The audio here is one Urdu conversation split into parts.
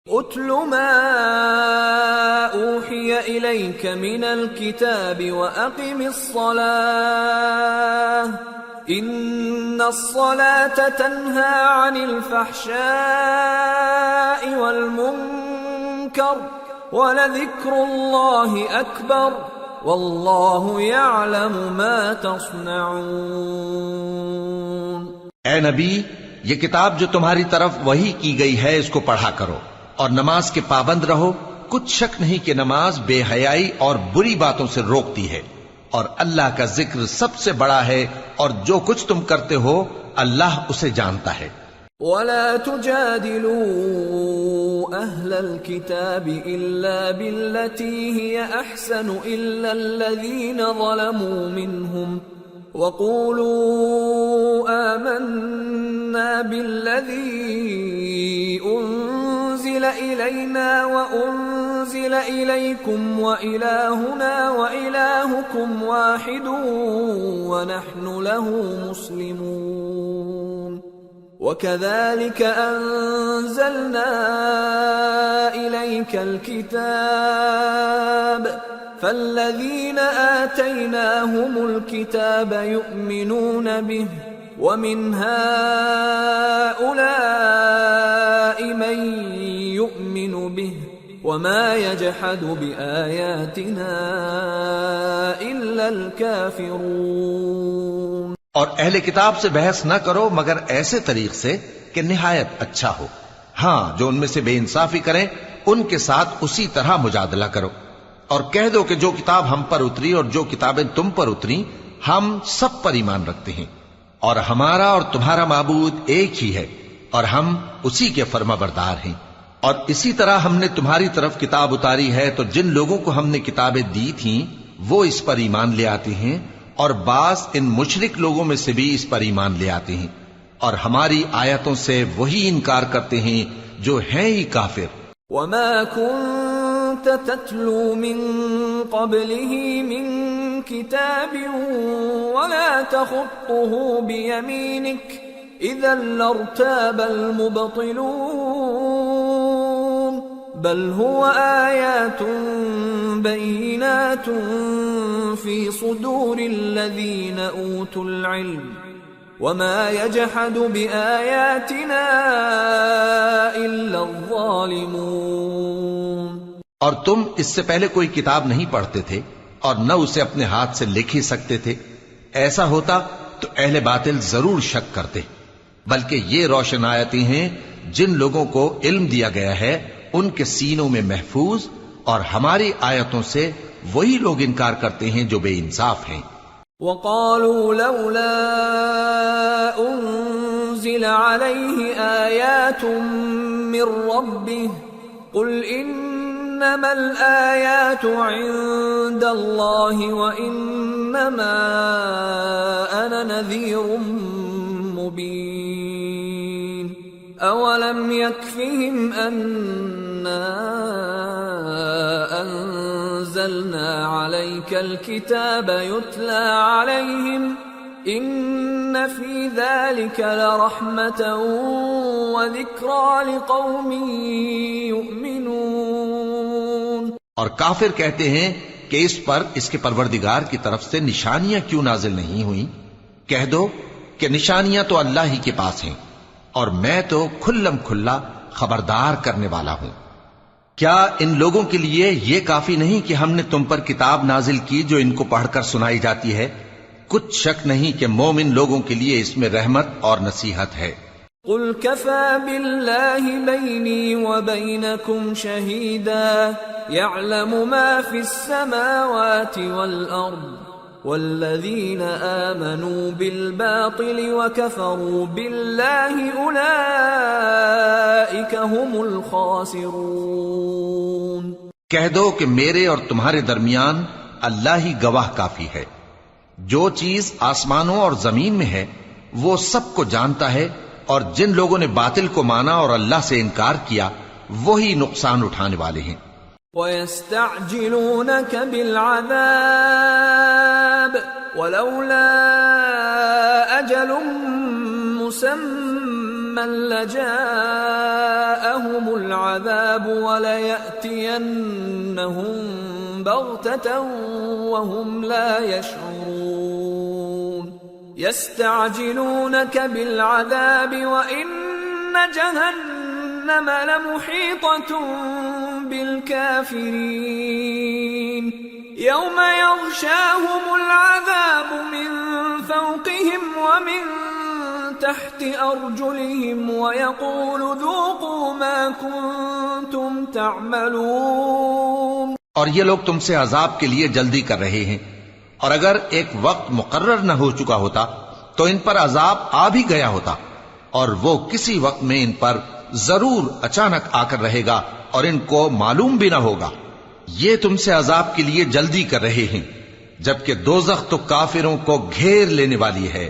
اتل ما اوحی الیک من الکتاب واقم الصلاة ان الصلاة تنہی عن الفحشاء والمنکر ولذکر اللہ اکبر واللہ یعلم ما تصنعون۔ اے نبی، یہ کتاب جو تمہاری طرف وحی کی گئی ہے اس کو پڑھا کرو اور نماز کے پابند رہو۔ کچھ شک نہیں کہ نماز بے حیائی اور بری باتوں سے روکتی ہے، اور اللہ کا ذکر سب سے بڑا ہے، اور جو کچھ تم کرتے ہو اللہ اسے جانتا ہے۔ وَلَا تُجَادِلُوا أَهْلَ الْكِتَابِ إِلَّا بِالَّتِي هِيَ أَحْسَنُ إِلَّا الَّذِينَ ظَلَمُوا مِنْهُمْ وَقُولُوا آمَنَّا بِالَّذِي أُنزِلَ إِلَيْنَا وَأُنزِلَ إِلَيْكُمْ وَإِلَٰهُنَا وَإِلَٰهُكُمْ وَاحِدٌ وَنَحْنُ لَهُ مُسْلِمُونَ وَكَذَلِكَ أَنزَلْنَا إِلَيْكَ الْكِتَابَ فَالَّذِينَ آتَيْنَاهُمُ الْكِتَابَ يُؤْمِنُونَ بِهِ وَمِنْ هَٰؤُلَاءِ مَن يُؤْمِنُ بِهِ وَمَا يَجْحَدُ بِآيَاتِنَا إِلَّا الْكَافِرُونَ۔ اور اہل کتاب سے بحث نہ کرو مگر ایسے طریق سے کہ نہایت اچھا ہو۔ ہاں، جو ان میں سے بے انصافی کریں ان کے ساتھ اسی طرح مجادلہ کرو، اور کہہ دو کہ جو کتاب ہم پر اتری اور جو کتابیں تم پر اتری ہم سب پر ایمان رکھتے ہیں، اور ہمارا اور تمہارا معبود ایک ہی ہے، اور ہم اسی کے فرما بردار ہیں۔ اور اسی طرح ہم نے تمہاری طرف کتاب اتاری ہے تو جن لوگوں کو ہم نے کتابیں دی تھیں وہ اس پر ایمان لے آتے ہیں، اور بعض ان مشرک لوگوں میں سے بھی اس پر ایمان لے آتے ہیں، اور ہماری آیتوں سے وہی انکار کرتے ہیں جو ہیں ہی کافر۔ وَمَا كُنْتَ تَتْلُو مِن قَبْلِهِ مِن كِتَابٍ وَلَا تَخُطُّهُ بِيَمِينِكَ إِذًا لَّارْتَابَ الْمُبْطِلُونَ بَلْ هُوَ آيَاتٌ بَيِّنَاتٌ فِي صُدُورِ الَّذِينَ أُوتُوا الْعِلْمَ وَمَا يَجْحَدُ بِآيَاتِنَا إِلَّا الظَّالِمُونَ۔ اور تم اس سے پہلے کوئی کتاب نہیں پڑھتے تھے اور نہ اسے اپنے ہاتھ سے لکھ ہی سکتے تھے۔ ایسا ہوتا تو اہل باطل ضرور شک کرتے، بلکہ یہ روشن آیتیں ہیں جن لوگوں کو علم دیا گیا ہے ان کے سینوں میں محفوظ، اور ہماری آیتوں سے وہی لوگ انکار کرتے ہیں جو بے انصاف ہیں۔ وَقَالُوا لَوْلَا أُنزِلَ عَلَيْهِ آيَاتٌ مِّن رَّبِّهِ قُلْ إِنَّمَا الْآيَاتُ عِندَ اللَّهِ وَإِنَّمَا أَنَا نَذِيرٌ مُّبِينٌ أَوَلَمْ يَكْفِهِمْ أَنَّا أَنزَلْنَا عَلَيْكَ الْكِتَابَ يُتْلَى عَلَيْهِمْ إِنَّ فِي ذَلِكَ لَرَحْمَةً وَذِكْرَى لِقَوْمٍ يُؤْمِنُونَ۔ اور کافر کہتے ہیں کہ اس پر اس کے پروردگار کی طرف سے نشانیاں کیوں نازل نہیں ہوئیں؟ کہہ دو کہ نشانیاں تو اللہ ہی کے پاس ہیں، اور میں تو کھلم کھلا خبردار کرنے والا ہوں۔ کیا ان لوگوں کے لیے یہ کافی نہیں کہ ہم نے تم پر کتاب نازل کی جو ان کو پڑھ کر سنائی جاتی ہے؟ کچھ شک نہیں کہ مومن لوگوں کے لیے اس میں رحمت اور نصیحت ہے۔ قُلْ كَفَى بِاللَّهِ بَيْنِي وَبَيْنَكُمْ شَهِيدًا يَعْلَمُ مَا فِي السَّمَاوَاتِ وَالْأَرْضِ وَالَّذِينَ آمَنُوا بِالْبَاطِلِ وَكَفَرُوا بِاللَّهِ أُولَئِكَ هُمُ الْخَاسِرُونَ۔ کہہ دو کہ میرے اور تمہارے درمیان اللہ ہی گواہ کافی ہے، جو چیز آسمانوں اور زمین میں ہے وہ سب کو جانتا ہے، اور جن لوگوں نے باطل کو مانا اور اللہ سے انکار کیا وہی نقصان اٹھانے والے ہیں۔ وَيَسْتَعْجِلُونَكَ بِالْعَذَابِ وَلَوْلَا أَجَلٌ مُّسَمًّى لجاءهم العذاب وليأتينهم بغتة وهم لا يشعرون يستعجلونك بالعذاب وإن جهنم لمحيطة بالكافرين يوم يغشاهم العذاب من فوقهم ومن تحت أرجلهم ويقول ذوقوا ما كنتم تعملون. اور یہ لوگ تم سے عذاب کے لیے جلدی کر رہے ہیں، اور اگر ایک وقت مقرر نہ ہو چکا ہوتا تو ان پر عذاب آ بھی گیا ہوتا، اور وہ کسی وقت میں ان پر ضرور اچانک آ کر رہے گا اور ان کو معلوم بھی نہ ہوگا. یہ تم سے عذاب کے لیے جلدی کر رہے ہیں، جبکہ دوزخ تو کافروں کو گھیر لینے والی ہے.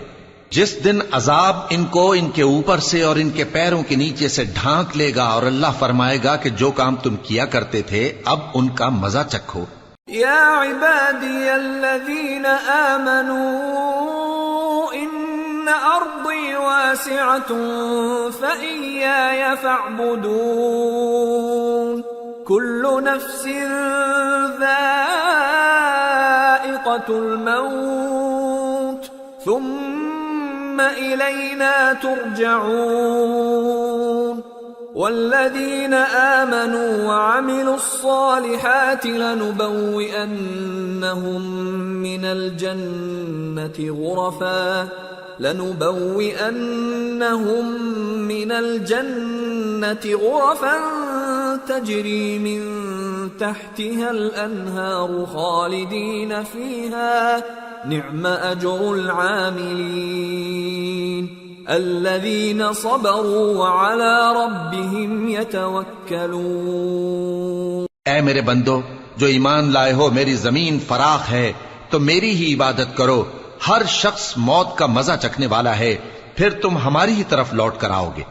جس دن عذاب ان کو ان کے اوپر سے اور ان کے پیروں کے نیچے سے ڈھانک لے گا، اور اللہ فرمائے گا کہ جو کام تم کیا کرتے تھے اب ان کا مزہ چکھو. یا عبادی الذین آمنوا ان ارضی واسعة فإیای فاعبدون كل نفس ذائقة الموت ثم إلينا ترجعون والذين آمنوا وعملوا الصالحات لنبوئنهم من الجنة غرفا تجري من تحتها الأنهار خالدين فيها نعم أجر العاملين الذين صبروا وعلى ربهم يتوكلون. اے میرے بندو جو ایمان لائے ہو، میری زمین فراخ ہے تو میری ہی عبادت کرو. ہر شخص موت کا مزہ چکھنے والا ہے، پھر تم ہماری ہی طرف لوٹ کر آؤ گے.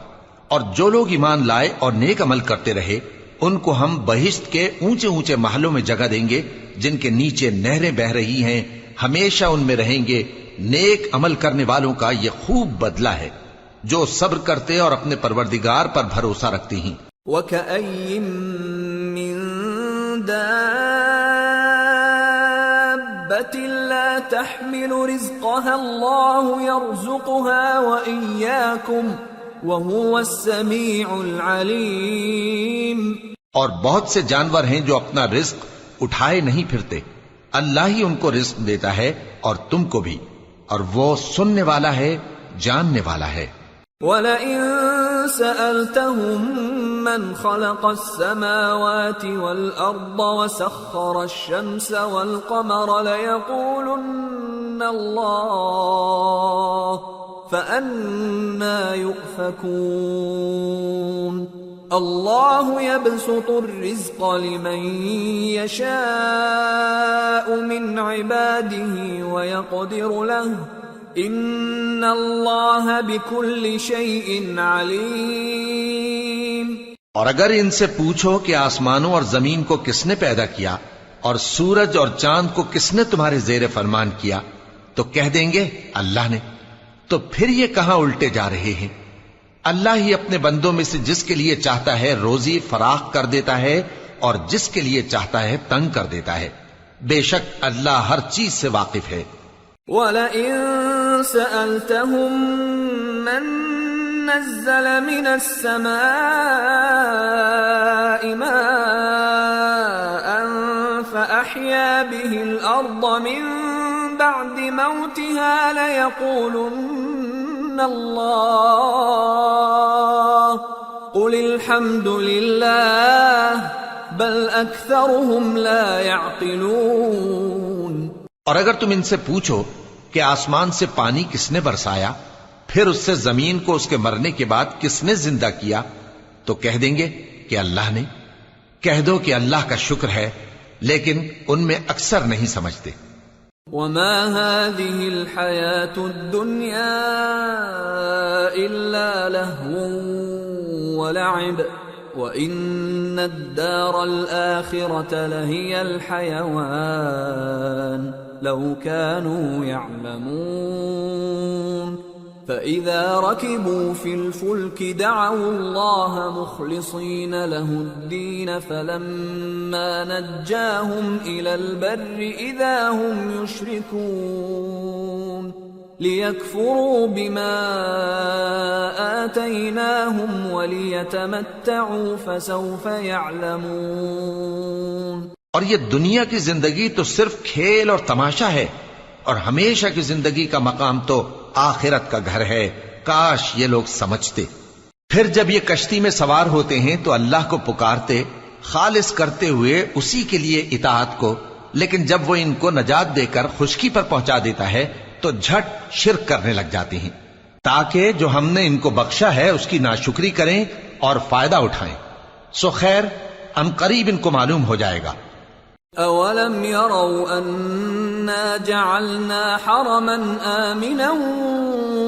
اور جو لوگ ایمان لائے اور نیک عمل کرتے رہے ان کو ہم بہشت کے اونچے اونچے محلوں میں جگہ دیں گے جن کے نیچے نہریں بہ رہی ہیں، ہمیشہ ان میں رہیں گے. نیک عمل کرنے والوں کا یہ خوب بدلہ ہے جو صبر کرتے اور اپنے پروردگار پر بھروسہ رکھتے ہیں. وَكَأَيٍّ مِّن دَابَّةٍ لَّا تَحْمِلُ رِزْقَهَا اللَّهُ يَرْزُقُهَا وَإِيَّاكُمْ وَهُوَ السَّمِيعُ الْعَلِيمُ. اور بہت سے جانور ہیں جو اپنا رزق اٹھائے نہیں پھرتے، اللہ ہی ان کو رزق دیتا ہے اور تم کو بھی، اور وہ سننے والا ہے، جاننے والا ہے. وَلَئِن سَأَلْتَهُم مَّنْ خَلَقَ السَّمَاوَاتِ وَالْأَرْضَ وَسَخَّرَ الشَّمْسَ وَالْقَمَرَ لَيَقُولُنَّ اللَّهُ فَأَنَّى يُؤْفَكُونَ. اللہ يبسط الرزق لمن يشاء من عباده ويقدر له ان اللہ بكل شيء علیم. اور اگر ان سے پوچھو کہ آسمانوں اور زمین کو کس نے پیدا کیا اور سورج اور چاند کو کس نے تمہارے زیر فرمان کیا تو کہہ دیں گے اللہ نے. تو پھر یہ کہاں الٹے جا رہے ہیں؟ اللہ ہی اپنے بندوں میں سے جس کے لیے چاہتا ہے روزی فراخ کر دیتا ہے اور جس کے لیے چاہتا ہے تنگ کر دیتا ہے. بے شک اللہ ہر چیز سے واقف ہے. وَلَئِن سَأَلْتَهُم مَّن نَّزَّلَ مِنَ السَّمَاءِ مَاءً فَأَحْيَا بِهِ الْأَرْضَ مِن بَعْدِ مَوْتِهَا لَيَقُولُنَّ اللہ قل الحمد للہ بل اکثرهم لا يعقلون. اور اگر تم ان سے پوچھو کہ آسمان سے پانی کس نے برسایا پھر اس سے زمین کو اس کے مرنے کے بعد کس نے زندہ کیا تو کہہ دیں گے کہ اللہ نے. کہہ دو کہ اللہ کا شکر ہے لیکن ان میں اکثر نہیں سمجھتے. وما هذه الحياة الدنيا إلا لهو ولعب وإن الدار الآخرة لهي الحيوان لو كانوا يعلمون. فإذا ركبوا في الفلك دعوا الله مخلصين له الدين فلما نجاهم إلى البر إذا هم يشركون ليكفروا بما آتيناهم وليتمتعوا فسوف يعلمون۔ اور یہ دنیا کی زندگی تو صرف کھیل اور تماشا ہے، اور ہمیشہ کی زندگی کا مقام تو آخرت کا گھر ہے، کاش یہ لوگ سمجھتے۔ پھر جب یہ کشتی میں سوار ہوتے ہیں تو اللہ کو پکارتے، خالص کرتے ہوئے اسی کے لیے اطاعت کو، لیکن جب وہ ان کو نجات دے کر خشکی پر پہنچا دیتا ہے تو جھٹ شرک کرنے لگ جاتے ہیں، تاکہ جو ہم نے ان کو بخشا ہے اس کی ناشکری کریں اور فائدہ اٹھائیں۔ سو خیر ان قریب ان کو معلوم ہو جائے گا۔ اولم يروا انا جعلنا حرما آمنا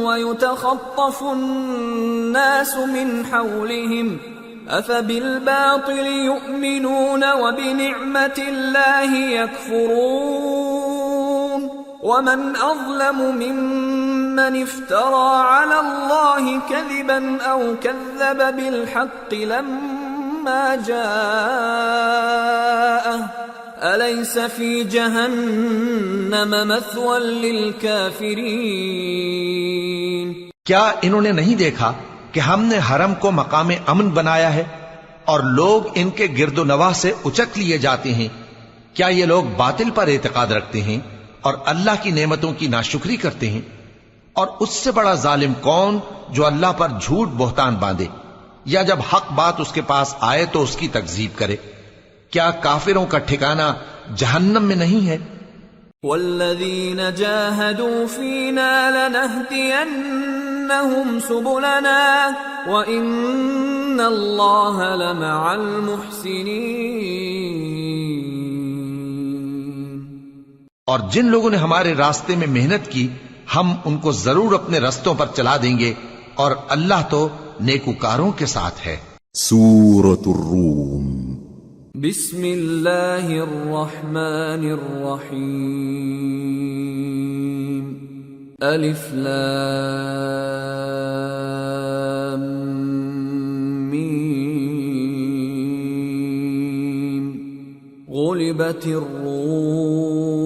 ويتخطف الناس من حولهم افبالباطل يؤمنون وبنعمة الله يكفرون ومن اظلم ممن افترى على الله كذبا او كذب بالحق لما جاءه أليس في جہنم مثوى للكافرین۔ کیا انہوں نے نہیں دیکھا کہ ہم نے حرم کو مقام امن بنایا ہے اور لوگ ان کے گرد و نواح سے اچک لیے جاتے ہیں؟ کیا یہ لوگ باطل پر اعتقاد رکھتے ہیں اور اللہ کی نعمتوں کی ناشکری کرتے ہیں؟ اور اس سے بڑا ظالم کون جو اللہ پر جھوٹ بہتان باندھے یا جب حق بات اس کے پاس آئے تو اس کی تکذیب کرے؟ کیا کافروں کا ٹھکانہ جہنم میں نہیں ہے؟ والذین جاہدوا فینا لنہدینہم سبلنا وإن اللہ لمع المحسنین۔ اور جن لوگوں نے ہمارے راستے میں محنت کی ہم ان کو ضرور اپنے رستوں پر چلا دیں گے، اور اللہ تو نیکوکاروں کے ساتھ ہے۔ سورة الروم۔ بسم اللہ الرحمن الرحیم۔ الف لام میم۔ غلبت الروم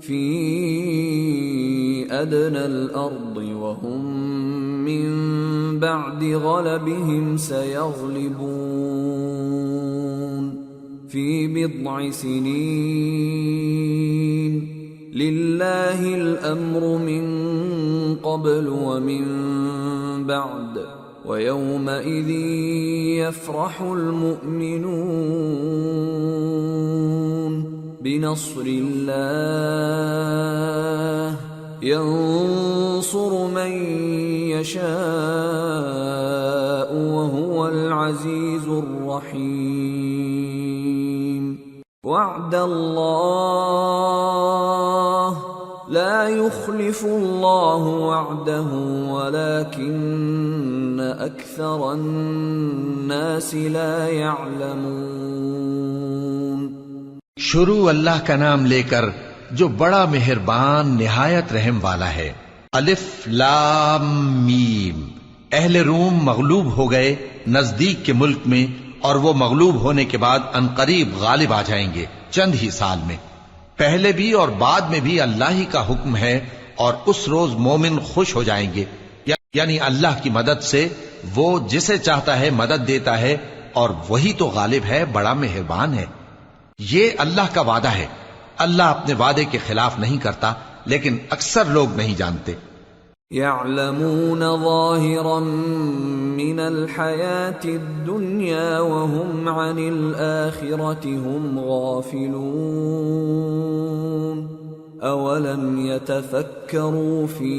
فی ادنى الارض وهم من بعد غلبهم سيغلبون في بضع سنين لله الأمر من قبل ومن بعد ويومئذ يفرح المؤمنون بنصر الله ينصر من يشاء وهو العزيز الرحيم وعد الله لا يخلف الله وعده ولكن أكثر الناس لا يعلمون۔ شروع اللہ کا نام لے کر جو بڑا مہربان نہایت رحم والا ہے۔ الف لام میم۔ اہل روم مغلوب ہو گئے نزدیک کے ملک میں، اور وہ مغلوب ہونے کے بعد عنقریب غالب آ جائیں گے چند ہی سال میں۔ پہلے بھی اور بعد میں بھی اللہ ہی کا حکم ہے، اور اس روز مومن خوش ہو جائیں گے، یعنی اللہ کی مدد سے وہ جسے چاہتا ہے مدد دیتا ہے، اور وہی تو غالب ہے، بڑا مہربان ہے۔ یہ اللہ کا وعدہ ہے، اللہ اپنے وعدے کے خلاف نہیں کرتا، لیکن اکثر لوگ نہیں جانتے۔ يعلمون ظاهرا من الحياة الدنيا وهم عن الآخرة هم غافلون أولم يتفكروا في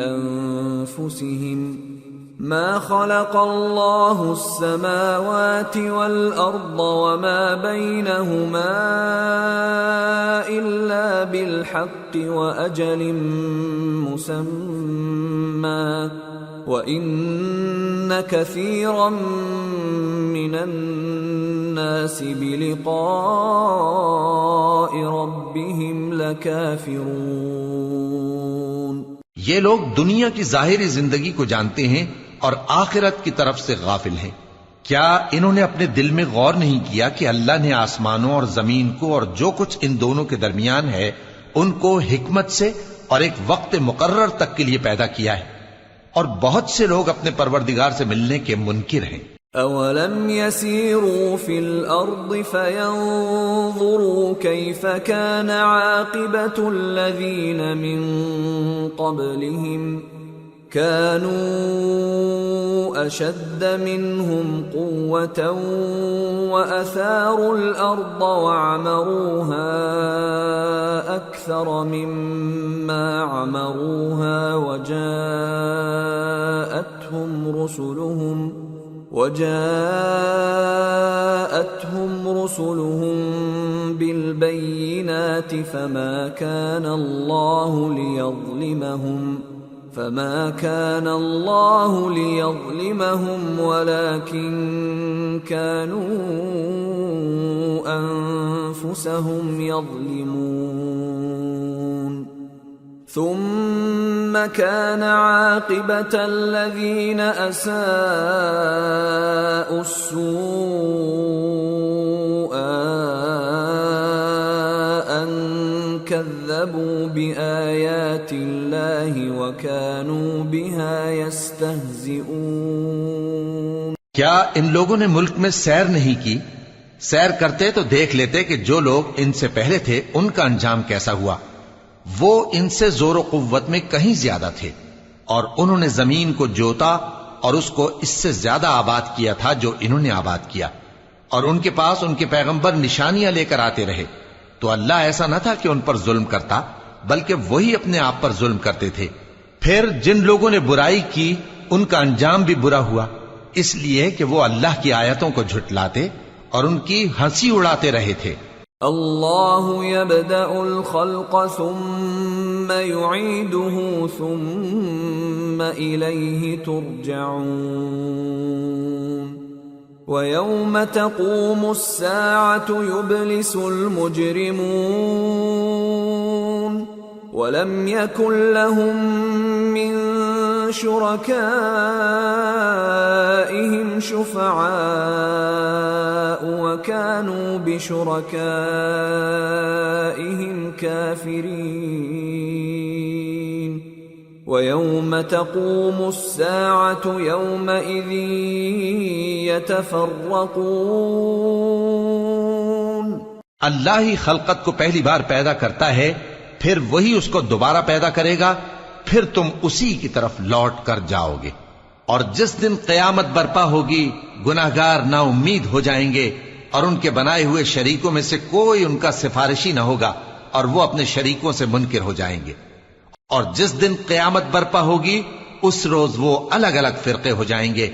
أنفسهم ما خلق الله السماوات والأرض وما بينهما إلا بالحق وأجل مسمى وإن كثيرا من الناس بلقاء ربهم لكافرون۔ یہ لوگ دنیا کی ظاہری زندگی کو جانتے ہیں اور آخرت کی طرف سے غافل ہیں۔ کیا انہوں نے اپنے دل میں غور نہیں کیا کہ اللہ نے آسمانوں اور زمین کو اور جو کچھ ان دونوں کے درمیان ہے ان کو حکمت سے اور ایک وقت مقرر تک کے لیے پیدا کیا ہے؟ اور بہت سے لوگ اپنے پروردگار سے ملنے کے منکر ہیں۔ أَوَلَمْ يَسِيرُوا فِي الْأَرْضِ فَيَنظُرُوا كَيْفَ كَانَ عَاقِبَةُ الَّذِينَ مِن قَبْلِهِمْ كَانُوا أَشَدَّ مِنْهُمْ قُوَّةً وَأَثَارُوا الْأَرْضَ وَعَمَرُوهَا أَكْثَرَ مِمَّا عَمَرُوهَا وجاءتهم رسلهم بالبينات فما كان الله ليظلمهم ولكن كانوا أنفسهم يظلمون ثم كان عاقبة الذين أساءوا السوء أن كذبوا بآيات الله وكانوا بها يستهزئون۔ کیا ان لوگوں نے ملک میں سیر نہیں کی؟ سیر کرتے تو دیکھ لیتے کہ جو لوگ ان سے پہلے تھے ان کا انجام کیسا ہوا۔ وہ ان سے زور و قوت میں کہیں زیادہ تھے اور انہوں نے زمین کو جوتا اور اس کو اس سے زیادہ آباد کیا تھا جو انہوں نے آباد کیا، اور ان کے پاس ان کے پیغمبر نشانیاں لے کر آتے رہے۔ تو اللہ ایسا نہ تھا کہ ان پر ظلم کرتا، بلکہ وہی اپنے آپ پر ظلم کرتے تھے۔ پھر جن لوگوں نے برائی کی ان کا انجام بھی برا ہوا، اس لیے کہ وہ اللہ کی آیتوں کو جھٹلاتے اور ان کی ہنسی اڑاتے رہے تھے۔ اللہ یبدأ الخلق ثم یعیدہ ثم الیہ ترجعون وَيَوْمَ تَقُومُ السَّاعَةُ يُبْلِسُ الْمُجْرِمُونَ وَلَمْ يَكُنْ لَهُمْ مِنْ شُرَكَائِهِمْ شُفَعَاءُ وَكَانُوا بِشُرَكَائِهِمْ كَافِرِينَ وَيَوْمَ تَقُومُ السَّاعَةُ يَوْمَئِذٍ يَتَفَرَّقُونَ۔ اللہ ہی خلقت کو پہلی بار پیدا کرتا ہے، پھر وہی اس کو دوبارہ پیدا کرے گا، پھر تم اسی کی طرف لوٹ کر جاؤ گے۔ اور جس دن قیامت برپا ہوگی گناہگار نا امید ہو جائیں گے اور ان کے بنائے ہوئے شریکوں میں سے کوئی ان کا سفارشی نہ ہوگا اور وہ اپنے شریکوں سے منکر ہو جائیں گے۔ اور جس دن قیامت برپا ہوگی اس روز وہ الگ الگ فرقے ہو جائیں گے۔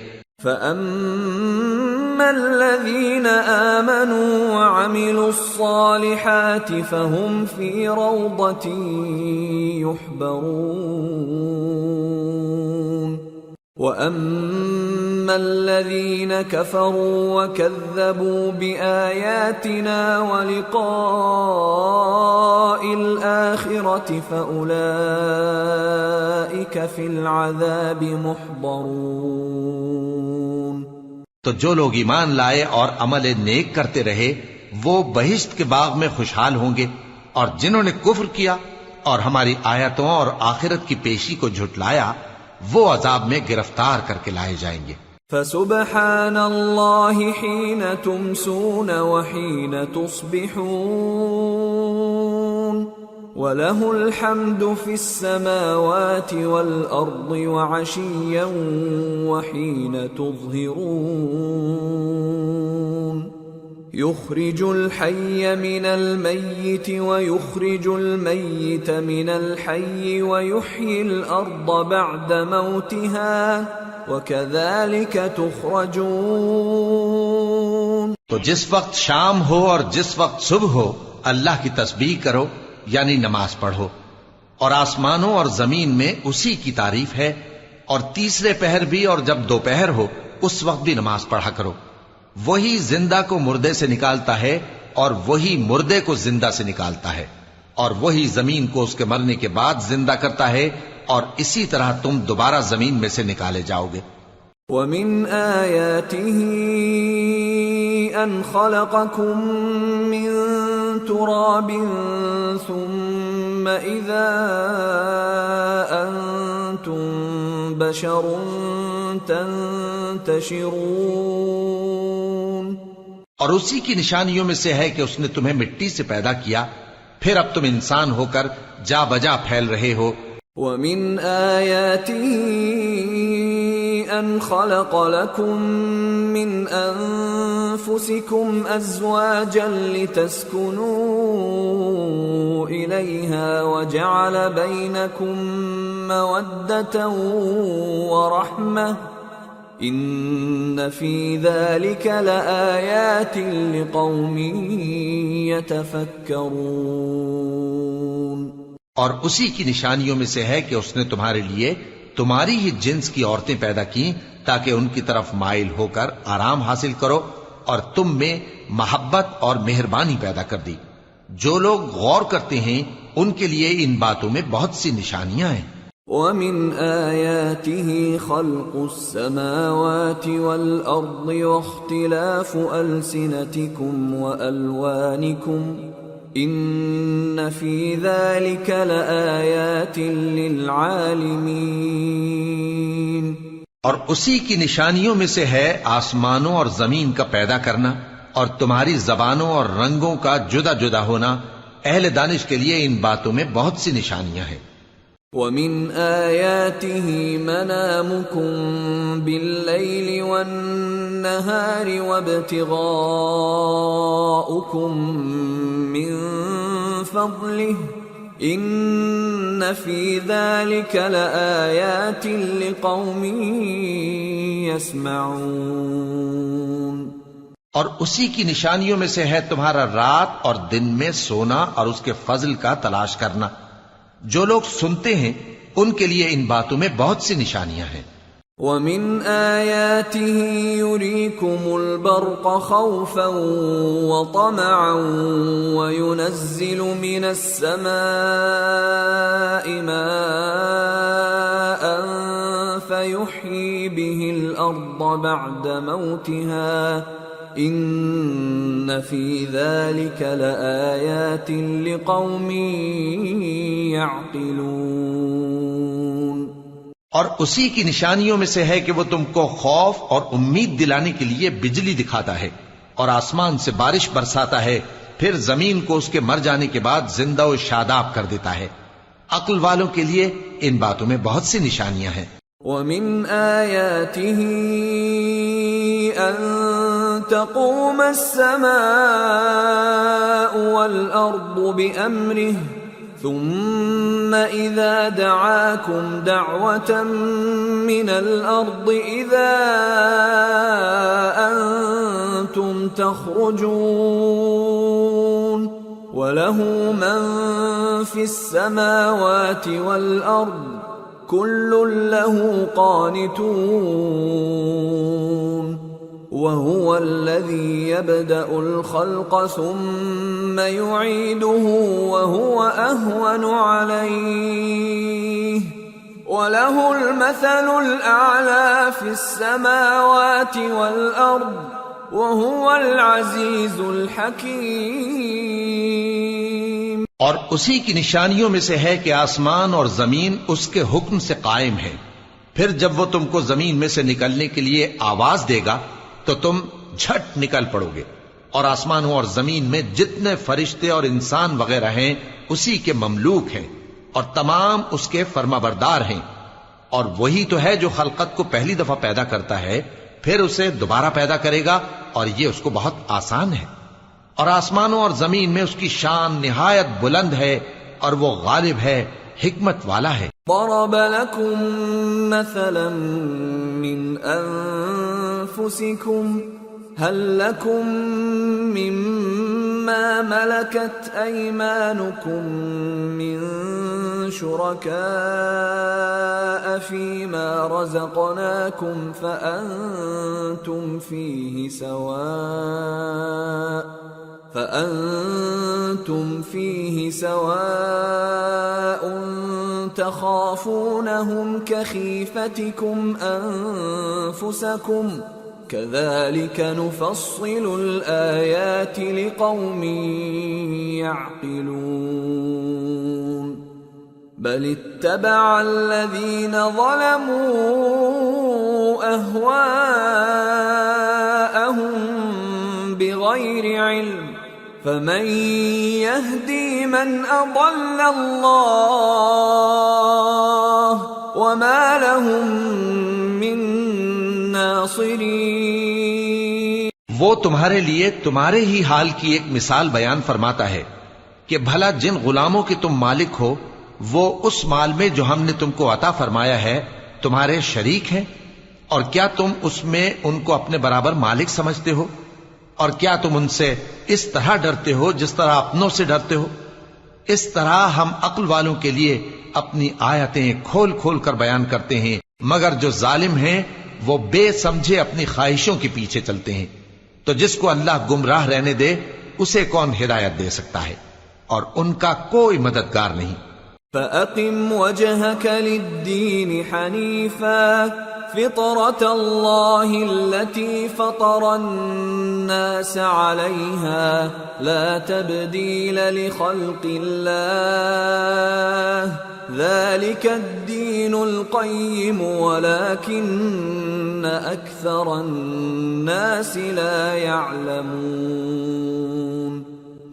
فَأَمَّا الَّذِينَ آمَنُوا وَعَمِلُوا الصَّالِحَاتِ فَهُمْ فِي رَوْضَةٍ يُحْبَرُونَ وَأَمَّا الَّذِينَ كَفَرُوا وَكَذَّبُوا بِآيَاتِنَا وَلِقَاءِ الْآخِرَةِ فَأُولَئِكَ فِي الْعَذَابِ مُحْضَرُونَ۔ تو جو لوگ ایمان لائے اور عمل نیک کرتے رہے وہ بہشت کے باغ میں خوشحال ہوں گے، اور جنہوں نے کفر کیا اور ہماری آیتوں اور آخرت کی پیشی کو جھٹلایا وہ عذاب میں گرفتار کر کے لائے جائیں گے۔ فسبحان اللہ حین تمسون وحین تصبحون وَلَهُ الْحَمْدُ فِي السَّمَاوَاتِ وَالْأَرْضِ وَعَشِيًّا وَحِينَ تُظْهِرُونَ يُخْرِجُ الْحَيَّ مِنَ الْمَيِّتِ وَيُخْرِجُ الْمَيِّتَ مِنَ الْحَيِّ وَيُحْيِي الْأَرْضَ بَعْدَ مَوْتِهَا وَكَذَلِكَ تُخْرَجُونَ۔ تو جس وقت شام ہو اور جس وقت صبح ہو اللہ کی تسبیح کرو، یعنی نماز پڑھو، اور آسمانوں اور زمین میں اسی کی تعریف ہے، اور تیسرے پہر بھی اور جب دوپہر ہو اس وقت بھی نماز پڑھا کرو۔ وہی زندہ کو مردے سے نکالتا ہے اور وہی مردے کو زندہ سے نکالتا ہے، اور وہی زمین کو اس کے مرنے کے بعد زندہ کرتا ہے اور اسی طرح تم دوبارہ زمین میں سے نکالے جاؤ گے۔ وَمِنْ آيَاتِهِ أَنْ خَلَقَكُم مِّن تُرَابٍ ثُمَّ إِذَا أَنْتُمْ بَشَرٌ تَنْتَشِرُونَ۔ اور اسی کی نشانیوں میں سے ہے کہ اس نے تمہیں مٹی سے پیدا کیا، پھر اب تم انسان ہو کر جا بجا پھیل رہے ہو۔ وَمِنْ آيَاتِهِ أَنْ خَلَقَ لَكُم مِّنْ أَنفُسِكُمْ أَزْوَاجًا لِتَسْكُنُوا إِلَيْهَا وَجَعَلَ بَيْنَكُم مَّوَدَّةً وَرَحْمَةً إِنَّ فِي ذَلِكَ لَآيَاتٍ لِقَوْمٍ يَتَفَكَّرُونَ۔ اور اسی کی نشانیوں میں سے ہے کہ اس نے تمہارے لیے تمہاری ہی جنس کی عورتیں پیدا کی تاکہ ان کی طرف مائل ہو کر آرام حاصل کرو، اور تم میں محبت اور مہربانی پیدا کر دی۔ جو لوگ غور کرتے ہیں ان کے لیے ان باتوں میں بہت سی نشانیاں ہیں۔ وَمِنْ آيَاتِهِ خَلْقُ السَّمَاوَاتِ وَالْأَرْضِ وَاخْتِلَافُ أَلْسِنَتِكُمْ وَأَلْوَانِكُمْ إِنَّ فِي ذَلِكَ لَآيَاتٍ لِلْعَالِمِينَ۔ اور اسی کی نشانیوں میں سے ہے آسمانوں اور زمین کا پیدا کرنا، اور تمہاری زبانوں اور رنگوں کا جدا جدا ہونا، اہل دانش کے لیے ان باتوں میں بہت سی نشانیاں ہیں۔ وَمِنْ آيَاتِهِ مَنَامُكُمْ بِاللَّيْلِ وَالنَّهَارِ وَابْتِغَاؤُكُمْ مِنْ فَضْلِهِ إِنَّ فِي ذَلِكَ لَآيَاتٍ لِقَوْمٍ يَسْمَعُونَ۔ اور اسی کی نشانیوں میں سے ہے تمہارا رات اور دن میں سونا اور اس کے فضل کا تلاش کرنا۔ جو لوگ سنتے ہیں ان کے لیے ان باتوں میں بہت سی نشانیاں ہیں۔ وَمِنْ آيَاتِهِ يُرِيكُمُ الْبَرْقَ خَوْفًا وَطَمَعًا وَيُنَزِّلُ مِنَ السَّمَاءِ مَاءً فَيُحْيِي بِهِ الْأَرْضَ بَعْدَ مَوْتِهَا إِنَّ فِي ذَلِكَ لَآيَاتٍ لِقَوْمٍ يَعْقِلُونَ۔ اور اسی کی نشانیوں میں سے ہے کہ وہ تم کو خوف اور امید دلانے کے لیے بجلی دکھاتا ہے، اور آسمان سے بارش برساتا ہے، پھر زمین کو اس کے مر جانے کے بعد زندہ و شاداب کر دیتا ہے۔ عقل والوں کے لیے ان باتوں میں بہت سی نشانیاں ہیں۔ وَمِنْ آيَاتِهِ أَن تَقُومَ السَّمَاءُ وَالْأَرْضُ بِأَمْرِهِ ثُمَّ إِذَا دَعَاكُمْ دَعْوَةً مِّنَ الْأَرْضِ إِذَا أَنْتُمْ تَخْرُجُونَ وَلَهُ مَنْ فِي السَّمَاوَاتِ وَالْأَرْضِ كُلٌّ لَهُ قَانِتُونَ وَهُوَ الَّذِي يَبْدَأُ الْخَلْقَ ثُمَّ يُعِيدُهُ وَهُوَ أَهْوَنُ عَلَيْهِ وَلَهُ الْمَثَلُ الْأَعْلَى فِي السَّمَاوَاتِ وَالْأَرْضِ وَهُوَ الْعَزِيزُ الْحَكِيمُ۔ اور اسی کی نشانیوں میں سے ہے کہ آسمان اور زمین اس کے حکم سے قائم ہے، پھر جب وہ تم کو زمین میں سے نکلنے کے لیے آواز دے گا تو تم جھٹ نکل پڑو گے، اور آسمانوں اور زمین میں جتنے فرشتے اور انسان وغیرہ ہیں اسی کے مملوک ہیں، اور تمام اس کے فرمانبردار ہیں۔ اور وہی تو ہے جو خلقت کو پہلی دفعہ پیدا کرتا ہے، پھر اسے دوبارہ پیدا کرے گا، اور یہ اس کو بہت آسان ہے۔ اور آسمانوں اور زمین میں اس کی شان نہایت بلند ہے، اور وہ غالب ہے، حکمت والا ہے۔ ضرب لكم مثلا من أنفسكم هل لكم مما ملكت أيمانكم من شركاء فيما رزقناكم فأنتم فأنتم فيه سواء تخافونهم كخيفتكم أنفسكم كذلك نفصل الآيات لقوم يعقلون بل اتبع الذين ظلموا أهواءهم بغير علم فمن يهدي من أضل الله وما لهم من ناصرين۔ وہ تمہارے لیے تمہارے ہی حال کی ایک مثال بیان فرماتا ہے کہ بھلا جن غلاموں کے تم مالک ہو وہ اس مال میں جو ہم نے تم کو عطا فرمایا ہے تمہارے شریک ہیں، اور کیا تم اس میں ان کو اپنے برابر مالک سمجھتے ہو؟ اور کیا تم ان سے اس طرح ڈرتے ہو جس طرح اپنوں سے ڈرتے ہو؟ اس طرح ہم عقل والوں کے لیے اپنی آیتیں کھول کھول کر بیان کرتے ہیں، مگر جو ظالم ہیں وہ بے سمجھے اپنی خواہشوں کے پیچھے چلتے ہیں۔ تو جس کو اللہ گمراہ رہنے دے اسے کون ہدایت دے سکتا ہے، اور ان کا کوئی مددگار نہیں۔ فَأَقِمْ وَجْهَكَ لِلدِّينِ حَنِيفًا فِطْرَةَ اللَّهِ الَّتِي فَطَرَ النَّاسَ عَلَيْهَا لَا تَبْدِيلَ لِخَلْقِ اللَّهِ ذَلِكَ الدِّينُ الْقَيِّمُ وَلَكِنَّ أَكْثَرَ النَّاسِ لَا يَعْلَمُونَ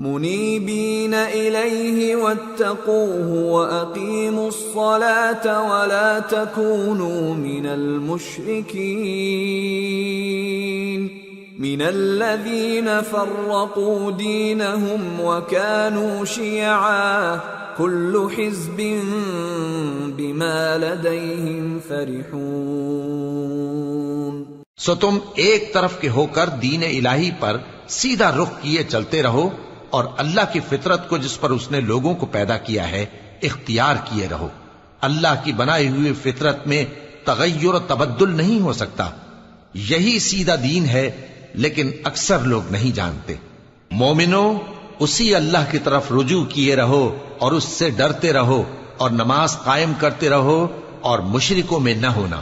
منيبين إليه واتقوه وأقيموا الصلاة ولا تكونوا من المشركين من الذين فرقوا دينهم وكانوا شيعا كل حزب بما لديهم فرحون۔ سو تم ایک طرف کے ہو کر دین الہی پر سیدھا رخ کیے چلتے رہو، اور اللہ کی فطرت کو جس پر اس نے لوگوں کو پیدا کیا ہے اختیار کیے رہو۔ اللہ کی بنائی ہوئی فطرت میں تغیر و تبدل نہیں ہو سکتا، یہی سیدھا دین ہے، لیکن اکثر لوگ نہیں جانتے۔ مومنو، اسی اللہ کی طرف رجوع کیے رہو اور اس سے ڈرتے رہو، اور نماز قائم کرتے رہو، اور مشرکوں میں نہ ہونا،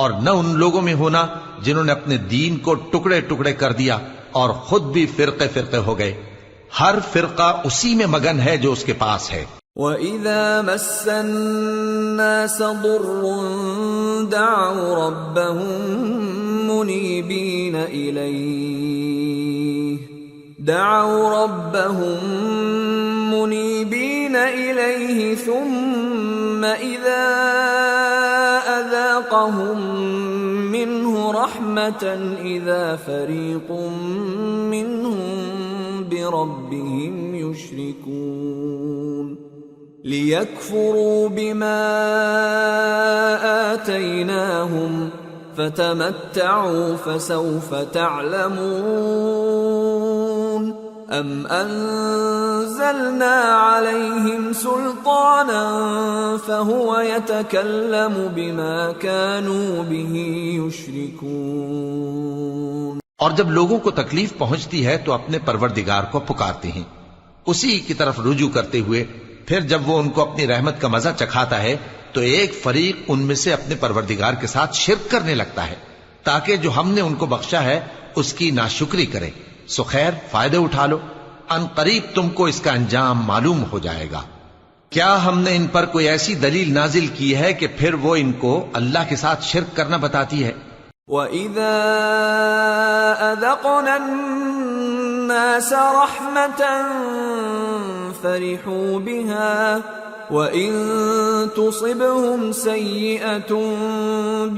اور نہ ان لوگوں میں ہونا جنہوں نے اپنے دین کو ٹکڑے ٹکڑے کر دیا اور خود بھی فرقے فرقے ہو گئے۔ ہر فرقہ اسی میں مگن ہے جو اس کے پاس ہے۔ وَإِذَا مَسَّ النَّاسَ ضُرٌّ دَعَوْا رَبَّهُم مُنِيبِينَ إِلَيْهِ ثُمَّ إِذَا أَذَاقَهُم مِّنْهُ رَحْمَةً إِذَا فَرِيقٌ مِّنْهُم بربهم يشركون ليكفروا بما آتيناهم فتمتعوا فسوف تعلمون أم أنزلنا عليهم سلطانا فهو يتكلم بما كانوا به يشركون۔ اور جب لوگوں کو تکلیف پہنچتی ہے تو اپنے پروردگار کو پکارتے ہیں اسی کی طرف رجوع کرتے ہوئے، پھر جب وہ ان کو اپنی رحمت کا مزہ چکھاتا ہے تو ایک فریق ان میں سے اپنے پروردگار کے ساتھ شرک کرنے لگتا ہے تاکہ جو ہم نے ان کو بخشا ہے اس کی ناشکری کرے۔ سو خیر، فائدے اٹھا لو، ان قریب تم کو اس کا انجام معلوم ہو جائے گا۔ کیا ہم نے ان پر کوئی ایسی دلیل نازل کی ہے کہ پھر وہ ان کو اللہ کے ساتھ شرک کرنا بتاتی ہے؟ وَإِذَا أَذَقْنَا النَّاسَ رَحْمَةً فَرِحُوا بِهَا وَإِن تُصِبْهُمْ سَيِّئَةٌ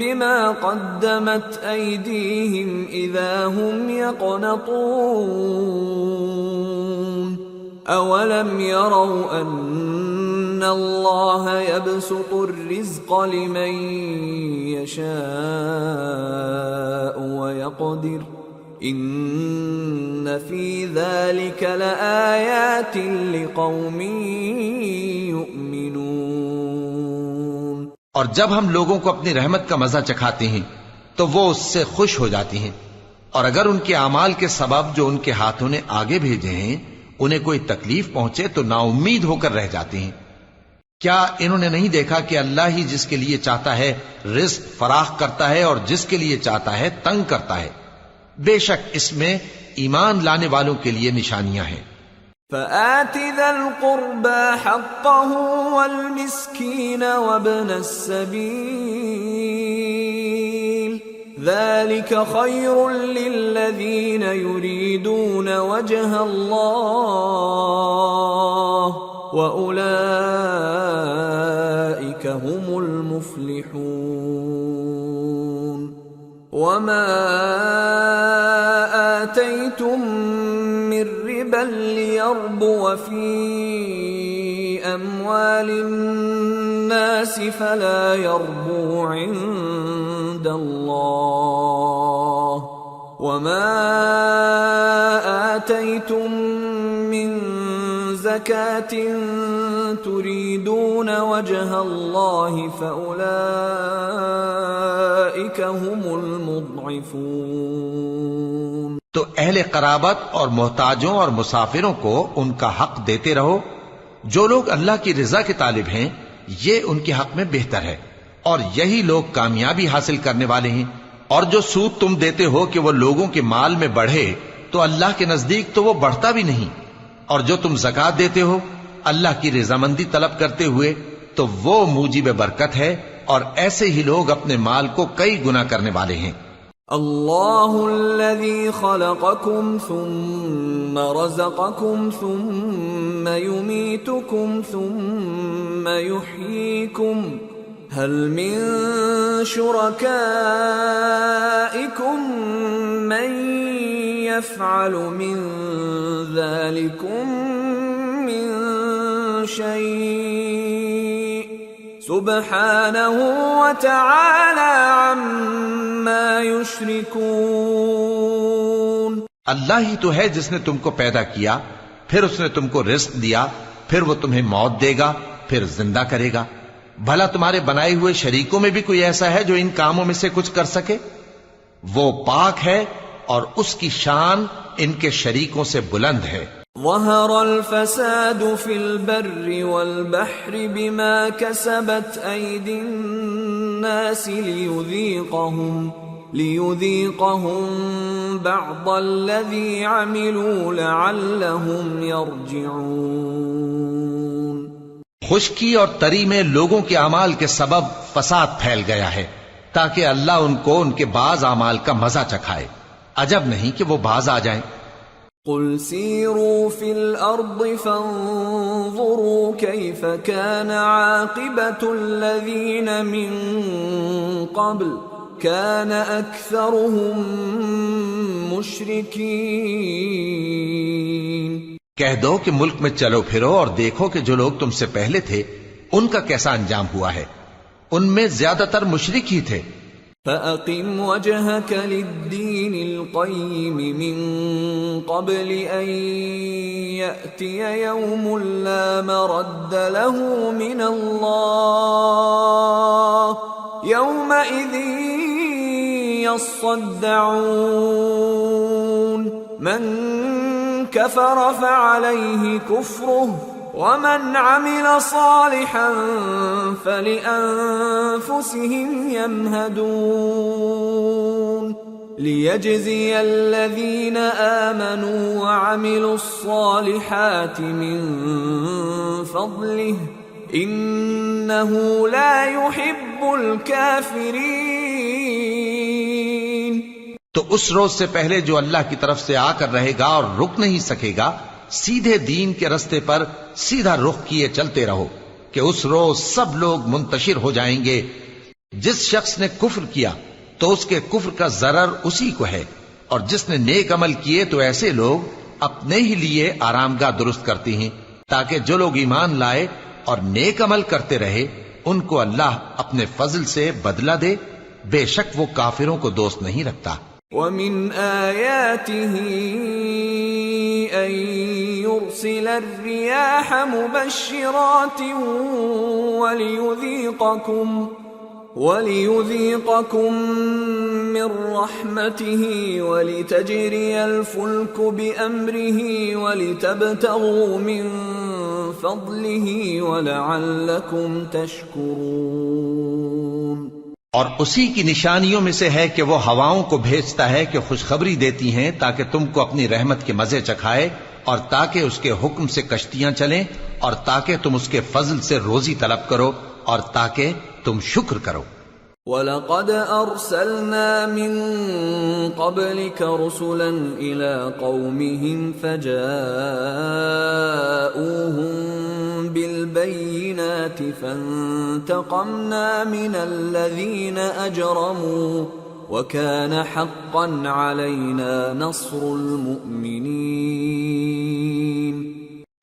بِمَا قَدَّمَتْ أَيْدِيهِمْ إِذَا هُمْ يَقْنَطُونَ أَوَلَمْ يَرَوْا أَنَّ اللَّهَ يَبْسُطُ الرِّزْقَ لِمَن يَشَاءُ وَيَقْدِرُ إِنَّ فِي ذَلِكَ لَآيَاتٍ لِقَوْمٍ يُؤْمِنُونَ۔ اور جب ہم لوگوں کو اپنی رحمت کا مزہ چکھاتے ہیں تو وہ اس سے خوش ہو جاتی ہیں، اور اگر ان کے اعمال کے سبب جو ان کے ہاتھوں نے آگے بھیجے ہیں انہیں کوئی تکلیف پہنچے تو نا امید ہو کر رہ جاتے ہیں۔ کیا انہوں نے نہیں دیکھا کہ اللہ ہی جس کے لیے چاہتا ہے رزق فراخ کرتا ہے اور جس کے لیے چاہتا ہے تنگ کرتا ہے؟ بے شک اس میں ایمان لانے والوں کے لیے نشانیاں ہیں۔ فآت ذا القربى حقه والمسكين وابن السبيل ذلك خير للذين يريدون وجه الله وأولئك هم المفلحون وما آتيتم من ربا ليربو في أموال الناس فلا يربو عند الله وما آتيتم من زكاة تريدون وجه الله فأولئك هم المضعفون۔ تو اہل قرابت اور محتاجوں اور مسافروں کو ان کا حق دیتے رہو۔ جو لوگ اللہ کی رضا کے طالب ہیں یہ ان کے حق میں بہتر ہے، اور یہی لوگ کامیابی حاصل کرنے والے ہیں۔ اور جو سود تم دیتے ہو کہ وہ لوگوں کے مال میں بڑھے تو اللہ کے نزدیک تو وہ بڑھتا بھی نہیں، اور جو تم زکوٰۃ دیتے ہو اللہ کی رضامندی طلب کرتے ہوئے تو وہ موجب برکت ہے، اور ایسے ہی لوگ اپنے مال کو کئی گنا کرنے والے ہیں۔ اللہ الذي خلقكم ثم رزقكم ثم يميتكم ثم يحييكم هل من شركائكم من يفعل من ذلكم من شيء سبحانه وتعالى عما يشركون۔ اللہ ہی تو ہے جس نے تم کو پیدا کیا، پھر اس نے تم کو رزق دیا، پھر وہ تمہیں موت دے گا، پھر زندہ کرے گا۔ بھلا تمہارے بنائے ہوئے شریکوں میں بھی کوئی ایسا ہے جو ان کاموں میں سے کچھ کر سکے؟ وہ پاک ہے اور اس کی شان ان کے شریکوں سے بلند ہے۔ ظهر الفساد في البر والبحر بما كسبت أيدي الناس ليذيقهم بعض الذي عملوا لعلهم يرجعون۔ خشکی اور تری میں لوگوں کے اعمال کے سبب فساد پھیل گیا ہے تاکہ اللہ ان کو ان کے بعض اعمال کا مزہ چکھائے۔ عجب نہیں کہ وہ باز آ جائیں۔ قل سيروا في الأرض فانظروا كيف كان عاقبة الذين من قبل كان أكثرهم مشركين۔ کہہ دو کہ ملک میں چلو پھرو اور دیکھو کہ جو لوگ تم سے پہلے تھے ان کا کیسا انجام ہوا ہے، ان میں زیادہ تر مشرک ہی تھے۔ فَأَقِمْ وَجْهَكَ لِلدِّينِ الْقَيِّمِ مِنْ قَبْلِ أَنْ يَأْتِيَ يَوْمٌ لَا مَرَدَّ لَهُ مِنَ اللَّهِ يَوْمَئِذٍ يَصَّدَّعُونَ مَنْ كَفَرَ فَعَلَيْهِ كُفْرُهُ وَمَنْ عَمِلَ صَالِحًا فَلِأَنفُسِهِمْ يَمْهَدُونَ لِيَجْزِيَ الَّذِينَ آمَنُوا وَعَمِلُوا الصَّالِحَاتِ مِنْ فَضْلِهِ إِنَّهُ لَا يُحِبُّ الْكَافِرِينَ۔ تو اس روز سے پہلے جو اللہ کی طرف سے آ کر رہے گا اور رک نہیں سکے گا، سیدھے دین کے رستے پر سیدھا رخ کیے چلتے رہو کہ اس روز سب لوگ منتشر ہو جائیں گے۔ جس شخص نے کفر کیا تو اس کے کفر کا ضرر اسی کو ہے، اور جس نے نیک عمل کیے تو ایسے لوگ اپنے ہی لیے آرام گاہ درست کرتے ہیں تاکہ جو لوگ ایمان لائے اور نیک عمل کرتے رہے ان کو اللہ اپنے فضل سے بدلہ دے، بے شک وہ کافروں کو دوست نہیں رکھتا۔ وَمِنْ آيَاتِهِ أَن يُرْسِلَ الرِّيَاحَ مُبَشِّرَاتٍ وَلِيُذِيقَكُم مِّن رَّحْمَتِهِ وَلِتَجْرِيَ الْفُلْكُ بِأَمْرِهِ وَلِتَبْتَغُوا مِن فضله ولعلكم تشكرون۔ اور اسی کی نشانیوں میں سے ہے کہ وہ ہواؤں کو بھیجتا ہے کہ خوشخبری دیتی ہیں تاکہ تم کو اپنی رحمت کے مزے چکھائے، اور تاکہ اس کے حکم سے کشتیاں چلیں، اور تاکہ تم اس کے فضل سے روزی طلب کرو، اور تاکہ تم شکر کرو۔ وَلَقَدْ أَرْسَلْنَا مِن قَبْلِكَ رُسُلًا إِلَىٰ قَوْمِهِمْ فَجَاءُوهُم بِالْبَيِّنَاتِ فَانتَقَمْنَا مِنَ الَّذِينَ أَجْرَمُوا وَكَانَ حَقًّا عَلَيْنَا نَصْرُ الْمُؤْمِنِينَ۔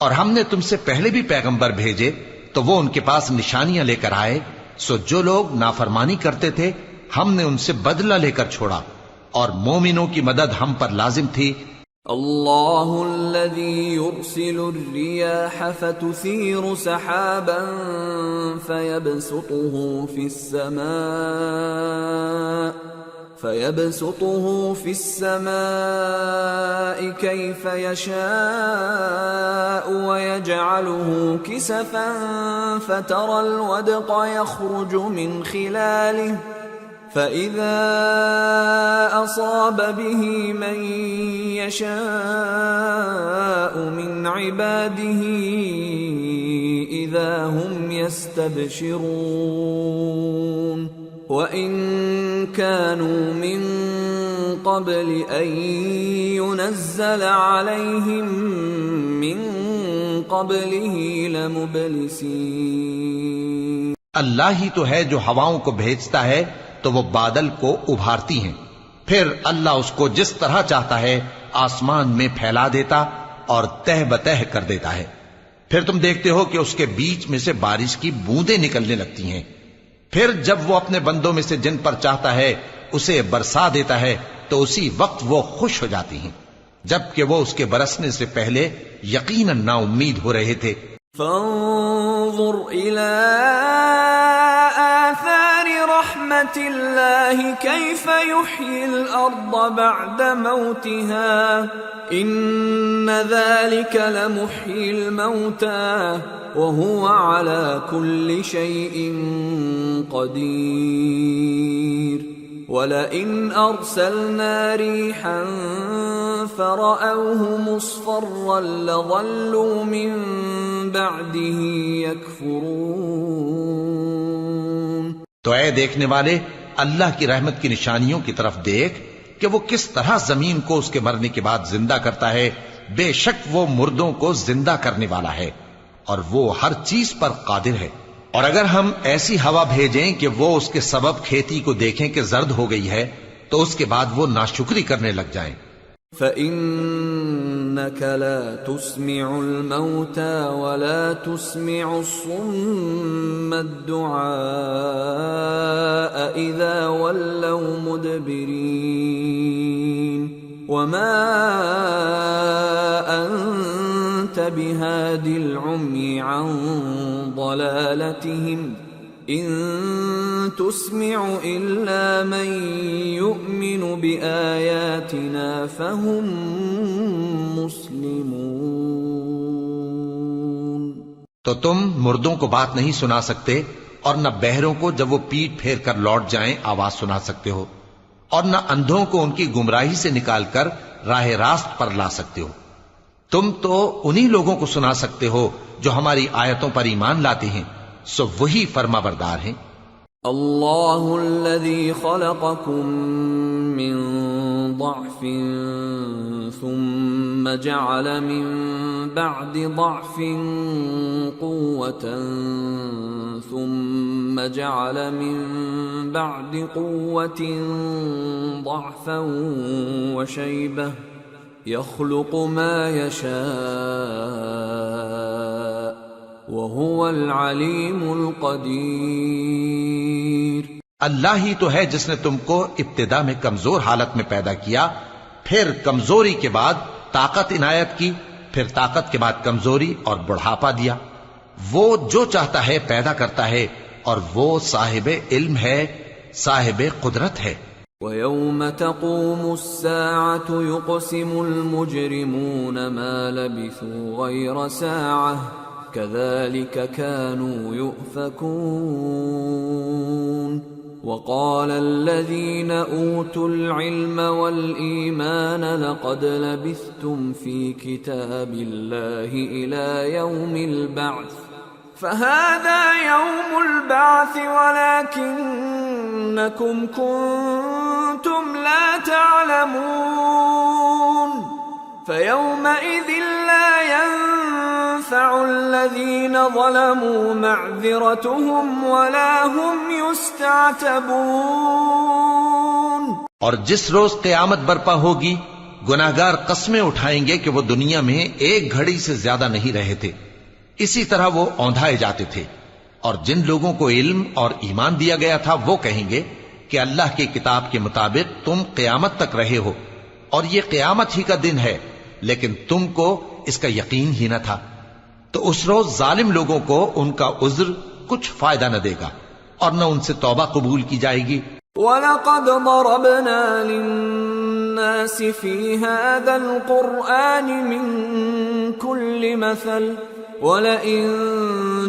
اور ہم نے تم سے پہلے بھی پیغمبر بھیجے تو وہ ان کے پاس نشانیاں لے کر آئے، سو جو لوگ نافرمانی کرتے تھے ہم نے ان سے بدلہ لے کر چھوڑا، اور مومنوں کی مدد ہم پر لازم تھی۔ اللہ الذی یرسل الریاح فتثیر سحابا فيبسطه في السماء كيف يشاء ويجعله كسفا فترى الودق يخرج من خلاله فإذا أصاب به من يشاء من عباده إذا هم يستبشرون وَإِن كَانُوا مِن قَبْلِ أَن يُنَزَّلَ عَلَيْهِم مِّن قَبْلِهِ لَمُبْلِسِينَ۔ اللہ ہی تو ہے جو ہواؤں کو بھیجتا ہے تو وہ بادل کو ابھارتی ہیں، پھر اللہ اس کو جس طرح چاہتا ہے آسمان میں پھیلا دیتا اور تہ بتہ کر دیتا ہے، پھر تم دیکھتے ہو کہ اس کے بیچ میں سے بارش کی بوندیں نکلنے لگتی ہیں، پھر جب وہ اپنے بندوں میں سے جن پر چاہتا ہے اسے برسا دیتا ہے تو اسی وقت وہ خوش ہو جاتی ہیں، جبکہ وہ اس کے برسنے سے پہلے یقیناً نا امید ہو رہے تھے۔ فانظر إلى آثار رحمة الله كيف يحيي الأرض بعد موتها إن ذلك لمحيي الموتى وهو على كل شيء قدير وَلَئِنْ أَرْسَلْنَا رِيحًا فَرَأَوْهُ مُصْفَرًّا لَظَلُّوا مِنْ بَعْدِهِ يَكْفُرُونَ۔ تو اے دیکھنے والے اللہ کی رحمت کی نشانیوں کی طرف دیکھ کہ وہ کس طرح زمین کو اس کے مرنے کے بعد زندہ کرتا ہے، بے شک وہ مردوں کو زندہ کرنے والا ہے اور وہ ہر چیز پر قادر ہے۔ اور اگر ہم ایسی ہوا بھیجیں کہ وہ اس کے سبب کھیتی کو دیکھیں کہ زرد ہو گئی ہے تو اس کے بعد وہ ناشکری کرنے لگ جائیں۔ فَإِنَّكَ لَا تُسْمِعُ الْمَوْتَى وَلَا تُسْمِعُ الصُّمَّ الدُّعَاءَ إِذَا وَلَّوْا مُدْبِرِينَ وَمَا أَنْتَ بِهَادِ الْعُمْيِ عَنْ ضَلَالَتِهِمْ إِن تُسْمِعُ إِلَّا مَن يُؤْمِنُ بِآيَاتِنَا فَهُمْ مُسْلِمُونَ۔ تو تم مردوں کو بات نہیں سنا سکتے اور نہ بہروں کو جب وہ پیٹ پھیر کر لوٹ جائیں آواز سنا سکتے ہو، اور نہ اندھوں کو ان کی گمراہی سے نکال کر راہ راست پر لا سکتے ہو۔ تم تو انہی لوگوں کو سنا سکتے ہو جو ہماری آیتوں پر ایمان لاتے ہیں، سو وہی فرما بردار ہیں۔ اللہ الذی خلقکم من ضعف ثم جعل من بعد ضعف قوة ثم جعل من بعد قوة ضعفا وشيبة يخلق ما يشاء وهو العليم القدير۔ اللہ ہی تو ہے جس نے تم کو ابتدا میں کمزور حالت میں پیدا کیا، پھر کمزوری کے بعد طاقت عنایت کی، پھر طاقت کے بعد کمزوری اور بڑھاپا دیا۔ وہ جو چاہتا ہے پیدا کرتا ہے اور وہ صاحب علم ہے، صاحب قدرت ہے۔ وَيَوْمَ تَقُومُ السَّاعَةُ يُقْسِمُ الْمُجْرِمُونَ مَا لَبِثُوا غَيْرَ سَاعَةٍ كذلك كانوا يؤفكون وقال الذين أوتوا العلم والإيمان لقد لبثتم في كتاب الله إلى يوم البعث فهذا يوم البعث ولكنكم كنتم لا تعلمون فيومئذ لا ينفع الذين ظلموا معذرتهم ولا هم يستعتبون۔ اور جس روز قیامت برپا ہوگی گناہگار قسمیں اٹھائیں گے کہ وہ دنیا میں ایک گھڑی سے زیادہ نہیں رہے تھے، اسی طرح وہ اوندھائے جاتے تھے۔ اور جن لوگوں کو علم اور ایمان دیا گیا تھا وہ کہیں گے کہ اللہ کی کتاب کے مطابق تم قیامت تک رہے ہو، اور یہ قیامت ہی کا دن ہے، لیکن تم کو اس کا یقین ہی نہ تھا۔ تو اس روز ظالم لوگوں کو ان کا عذر کچھ فائدہ نہ دے گا اور نہ ان سے توبہ قبول کی جائے گی۔ وَلَقَدْ ضَرَبْنَا لِلنَّاسِ فِي هَذَا الْقُرْآنِ مِنْ كُلِّ مَثَلٍ وَلَئِنْ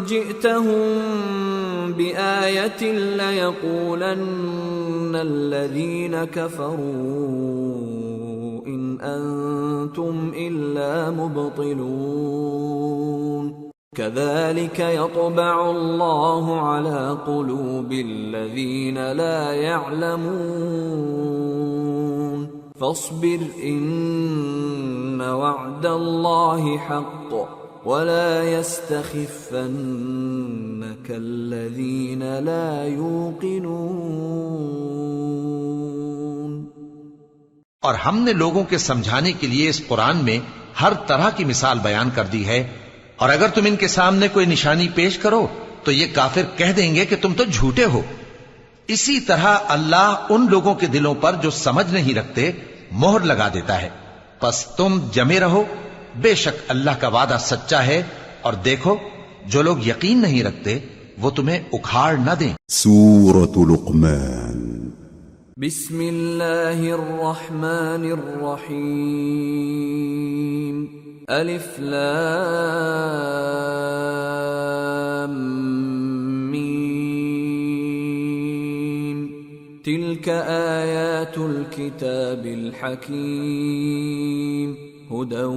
جِئْتَهُمْ بِآيَةٍ لَيَقُولَنَّ الَّذِينَ كَفَرُوا إِنْ أَنْتُمْ إِلَّا مُبْطِلُونَ كَذَلِكَ يَطْبَعُ اللَّهُ عَلَى قُلُوبِ الَّذِينَ لَا يَعْلَمُونَ فَاصْبِرْ إِنَّ وَعْدَ اللَّهِ حَقٌّ وَلَا يَسْتَخِفَّنَّكَ الَّذِينَ لَا يُوقِنُونَ۔ اور ہم نے لوگوں کے سمجھانے کے لیے اس قرآن میں ہر طرح کی مثال بیان کر دی ہے، اور اگر تم ان کے سامنے کوئی نشانی پیش کرو تو یہ کافر کہہ دیں گے کہ تم تو جھوٹے ہو۔ اسی طرح اللہ ان لوگوں کے دلوں پر جو سمجھ نہیں رکھتے مہر لگا دیتا ہے۔ پس تم جمے رہو، بے شک اللہ کا وعدہ سچا ہے، اور دیکھو جو لوگ یقین نہیں رکھتے وہ تمہیں اکھاڑ نہ دیں۔ سورة لقمان۔ بسم اللہ الرحمن الرحیم۔ الف لام میم تلک آیات الكتاب الحکیم هدى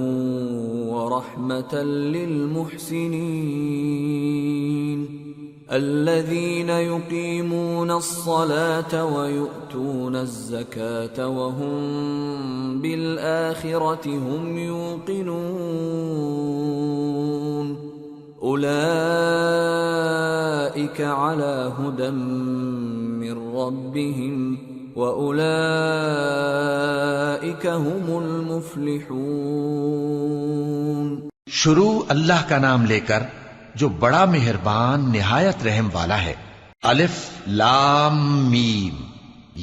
ورحمة للمحسنين الذين يقيمون الصلاة ويؤتون الزكاة وهم بالآخرة هم يوقنون أولئك على هدى من ربهم وَأُولَئِكَ هُمُ الْمُفْلِحُونَ۔ شروع اللہ کا نام لے کر جو بڑا مہربان نہایت رحم والا ہے۔ الف لام میم،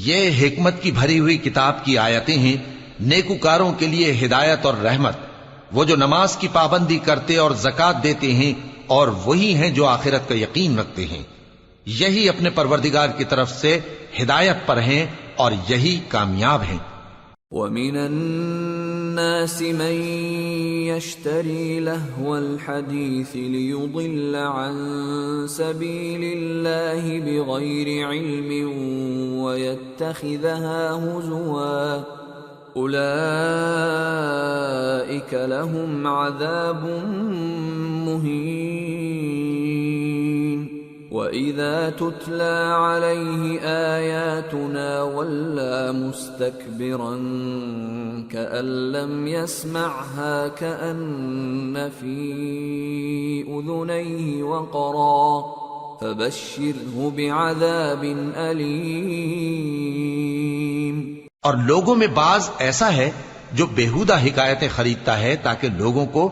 یہ حکمت کی بھری ہوئی کتاب کی آیتیں ہیں، نیکوکاروں کے لیے ہدایت اور رحمت، وہ جو نماز کی پابندی کرتے اور زکوٰۃ دیتے ہیں، اور وہی ہیں جو آخرت کا یقین رکھتے ہیں، یہی اپنے پروردگار کی طرف سے ہدایت پر ہیں اور یہی کامیاب ہیں۔ وَمِنَ النَّاسِ مَن يَشْتَرِي لَهْوَ الْحَدِيثِ لِيُضِلَّ عَن سَبِيلِ اللَّهِ بِغَيْرِ عِلْمٍ وَيَتَّخِذَهَا هُزُوًا أُولَئِكَ لَهُمْ عَذَابٌ مُهِينٌ وَإِذَا تُتْلَى عَلَيْهِ آيَاتُنَا وَلَّى مُسْتَكْبِرًا كَأَن لَّمْ يَسْمَعْهَا كَأَنَّ فِي أُذُنَيْهِ وَقْرًا فَبَشِّرْهُ بِعَذَابٍ أَلِيمٍ۔ اور لوگوں میں بعض ایسا ہے جو بیہودہ حکایتیں خریدتا ہے تاکہ لوگوں کو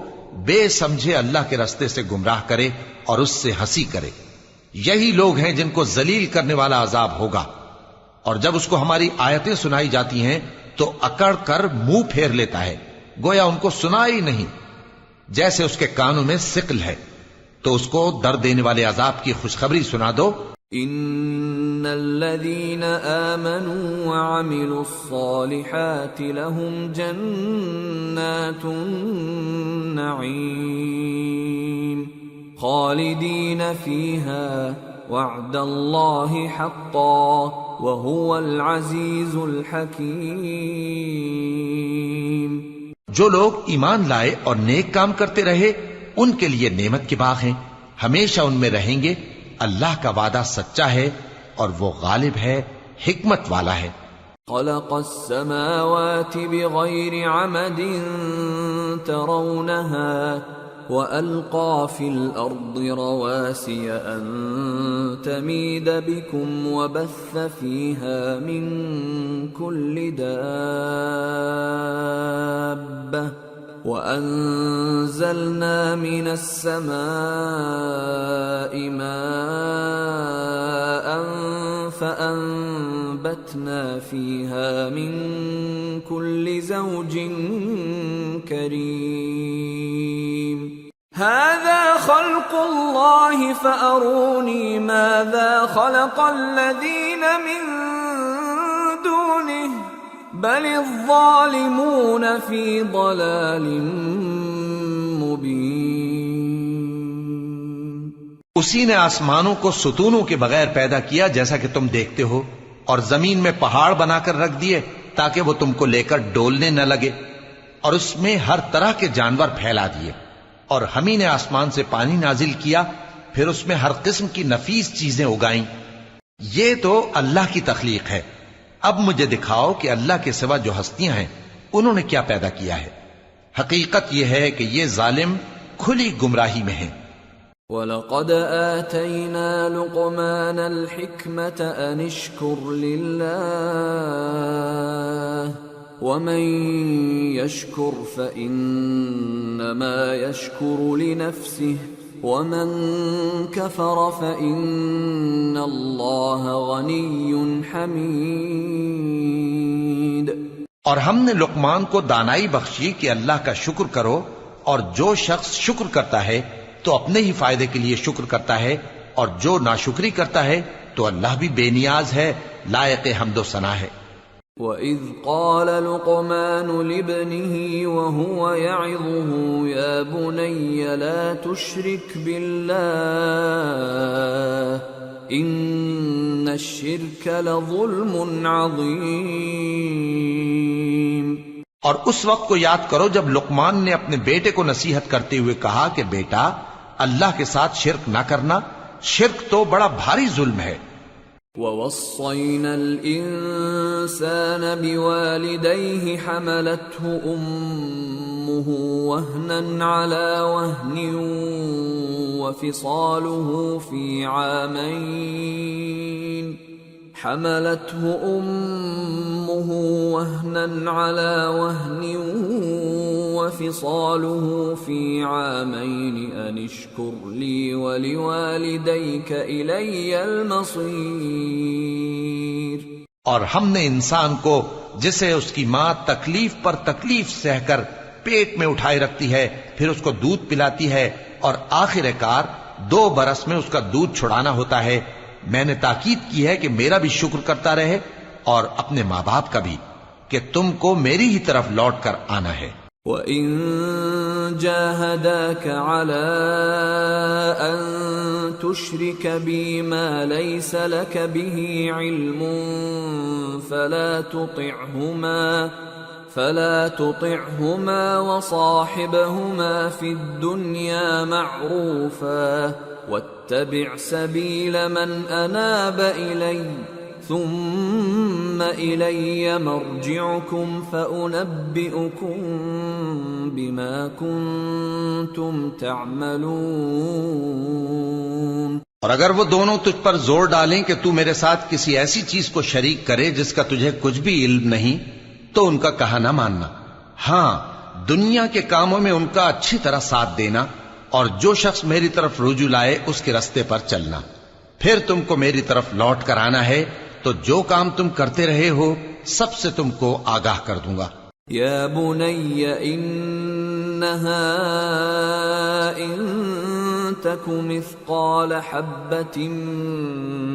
بے سمجھے اللہ کے راستے سے گمراہ کرے اور اس سے ہنسی کرے۔ یہی لوگ ہیں جن کو ذلیل کرنے والا عذاب ہوگا، اور جب اس کو ہماری آیتیں سنائی جاتی ہیں تو اکڑ کر منہ پھیر لیتا ہے، گویا ان کو سنا ہی نہیں، جیسے اس کے کانوں میں ثقل ہے۔ تو اس کو درد دینے والے عذاب کی خوشخبری سنا دو۔ ان الذين آمنوا وعملوا الصالحات لهم جنات النعيم خالدین فیہا وعد اللہ حقا وہو العزیز الحکیم۔ جو لوگ ایمان لائے اور نیک کام کرتے رہے ان کے لیے نعمت کے باغ ہیں، ہمیشہ ان میں رہیں گے۔ اللہ کا وعدہ سچا ہے اور وہ غالب ہے، حکمت والا ہے۔ خلق السماوات بغیر عمد ترونها وألقى في الأرض رواسي أن تميد بكم وبث فيها من كل دابة وأنزلنا من السماء ماء فأنبتنا فيها من كل زوج كريم هذا خلق الله فأروني ماذا خلق الذين من دونه بل الظالمون في ضلال مبين۔ اسی نے آسمانوں کو ستونوں کے بغیر پیدا کیا جیسا کہ تم دیکھتے ہو، اور زمین میں پہاڑ بنا کر رکھ دیے تاکہ وہ تم کو لے کر ڈولنے نہ لگے، اور اس میں ہر طرح کے جانور پھیلا دیے، اور ہم ہی نے آسمان سے پانی نازل کیا، پھر اس میں ہر قسم کی نفیس چیزیں اگائیں۔ یہ تو اللہ کی تخلیق ہے۔ اب مجھے دکھاؤ کہ اللہ کے سوا جو ہستیاں ہیں انہوں نے کیا پیدا کیا ہے۔ حقیقت یہ ہے کہ یہ ظالم کھلی گمراہی میں ہیں۔ وَلَقَدْ آتَيْنَا لُقْمَانَ الْحِكْمَةَ أَنِ اشْكُرْ لِلَّهِ وَمَنْ يَشْكُرْ فَإِنَّمَا يَشْكُرُ لِنَفْسِهِ وَمَنْ كَفَرَ فَإِنَّ اللَّهَ غَنِيٌّ حَمِيدٌ۔ اور ہم نے لقمان کو دانائی بخشی کہ اللہ کا شکر کرو، اور جو شخص شکر کرتا ہے تو اپنے ہی فائدے کے لیے شکر کرتا ہے، اور جو ناشکری کرتا ہے تو اللہ بھی بے نیاز ہے، لائق حمد و ثنا ہے۔ وَإِذْ قَالَ لُقْمَانُ لِابْنِهِ وَهُوَ يَعِظُهُ يَا بُنَيَّ لَا تُشْرِكْ بِاللَّهِ إِنَّ الشِّرْكَ لَظُلْمٌ عَظِيمٌ۔ اور اس وقت کو یاد کرو جب لقمان نے اپنے بیٹے کو نصیحت کرتے ہوئے کہا کہ بیٹا، اللہ کے ساتھ شرک نہ کرنا، شرک تو بڑا بھاری ظلم ہے۔ وَوَصَّيْنَا الْإِنسَانَ بِوَالِدَيْهِ حَمَلَتْهُ أُمُّهُ وَهْنًا عَلَى وَهْنٍ وَفِصَالُهُ فِي عَامَيْنِ أَنِ اشْكُرْ لِي وَلِوَالِدَيْكَ إِلَيَّ الْمَصِيرُ۔ اور ہم نے انسان کو، جسے اس کی ماں تکلیف پر تکلیف سہ کر پیٹ میں اٹھائے رکھتی ہے، پھر اس کو دودھ پلاتی ہے، اور آخر کار 2 برس میں اس کا دودھ چھڑانا ہوتا ہے، میں نے تاکید کی ہے کہ میرا بھی شکر کرتا رہے اور اپنے ماں باپ کا بھی، کہ تم کو میری ہی طرف لوٹ کر آنا ہے۔ وَإِن جَاهَدَاكَ عَلَىٰ أَن تُشْرِكَ بِي مَا لَيْسَ لَكَ بِهِ عِلْمٌ فَلَا تُطِعْهُمَا وَصَاحِبْهُمَا فِي الدُّنْيَا مَعْرُوفًا وَاتَّبِعْ سَبِيلَ مَنْ أَنَابَ إِلَيَّ ثُمَّ إِلَيَّ مَرْجِعُكُمْ فَأُنَبِّئُكُمْ بِمَا كُنْتُمْ تَعْمَلُونَ۔ اور اگر وہ دونوں تجھ پر زور ڈالیں کہ تو میرے ساتھ کسی ایسی چیز کو شریک کرے جس کا تجھے کچھ بھی علم نہیں، تو ان کا کہا نہ ماننا، ہاں دنیا کے کاموں میں ان کا اچھی طرح ساتھ دینا، اور جو شخص میری طرف رجوع لائے اس کے رستے پر چلنا، پھر تم کو میری طرف لوٹ کر آنا ہے، تو جو کام تم کرتے رہے ہو سب سے تم کو آگاہ کر دوں گا۔ یا بنی انہا ان تک مثقال حبة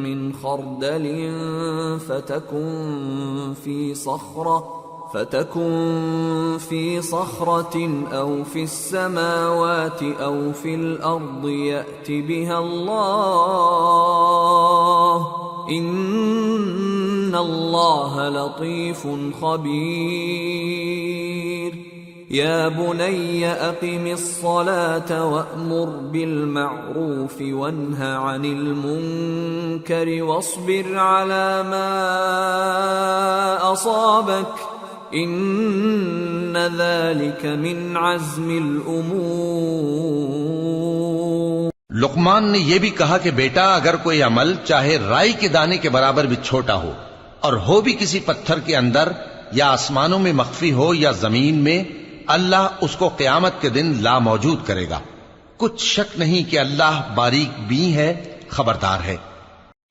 من خردل فتكن في فتكن في صخرة أو في السماوات أو في الأرض يأت بها الله إن الله لطيف خبير يا بني أقم الصلاة وأمر بالمعروف وانه عن المنكر واصبر على ما أصابك إن ذلك من عزم الأمور۔ لقمان نے یہ بھی کہا کہ بیٹا اگر کوئی عمل چاہے رائی کے دانے کے برابر بھی چھوٹا ہو اور ہو بھی کسی پتھر کے اندر یا آسمانوں میں مخفی ہو یا زمین میں، اللہ اس کو قیامت کے دن لا موجود کرے گا۔ کچھ شک نہیں کہ اللہ باریک بین ہے، خبردار ہے۔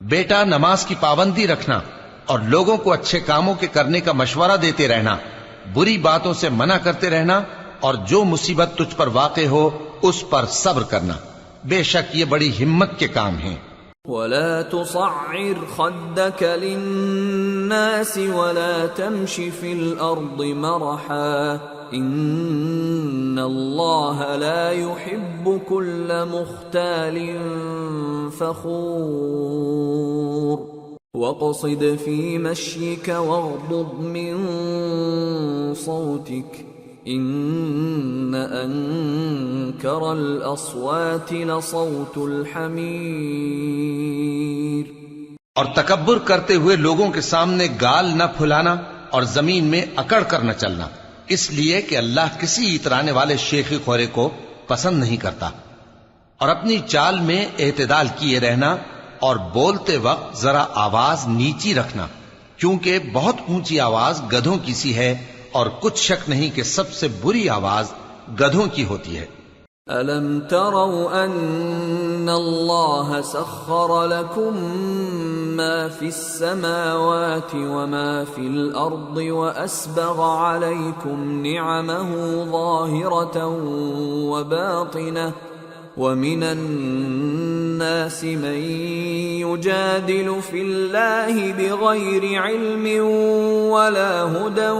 بیٹا نماز کی پابندی رکھنا اور لوگوں کو اچھے کاموں کے کرنے کا مشورہ دیتے رہنا، بری باتوں سے منع کرتے رہنا، اور جو مصیبت تجھ پر واقع ہو اس پر صبر کرنا، بے شک یہ بڑی ہمت کے کام ہیں۔ ولا تصعر خدك للناس ولا تمش في الأرض مرحا إن الله لا يحب كل مختال فخور واقصد في مشيك واغضض من صوتك إن أنكر الأصوات لصوت الحمير۔ اور تکبر کرتے ہوئے لوگوں کے سامنے گال نہ پھلانا اور زمین میں اکڑ کر نہ چلنا، اس لیے کہ اللہ کسی اترانے والے شیخی خورے کو پسند نہیں کرتا۔ اور اپنی چال میں اعتدال کیے رہنا اور بولتے وقت ذرا آواز نیچی رکھنا، کیونکہ بہت اونچی آواز گدھوں کی سی ہے اور کچھ شک نہیں کہ سب سے بری آواز گدھوں کی ہوتی ہے۔ أَلَمْ تَرَوْا أَنَّ اللَّهَ سَخَّرَ لَكُم مَّا فِي السَّمَاوَاتِ وَمَا فِي الْأَرْضِ وَأَسْبَغَ عَلَيْكُمْ نِعَمَهُ ظَاهِرَةً وَبَاطِنَةً وَمِنَ النَّاسِ مَن يُجَادِلُ فِي اللَّهِ بِغَيْرِ عِلْمٍ وَلَا هُدًى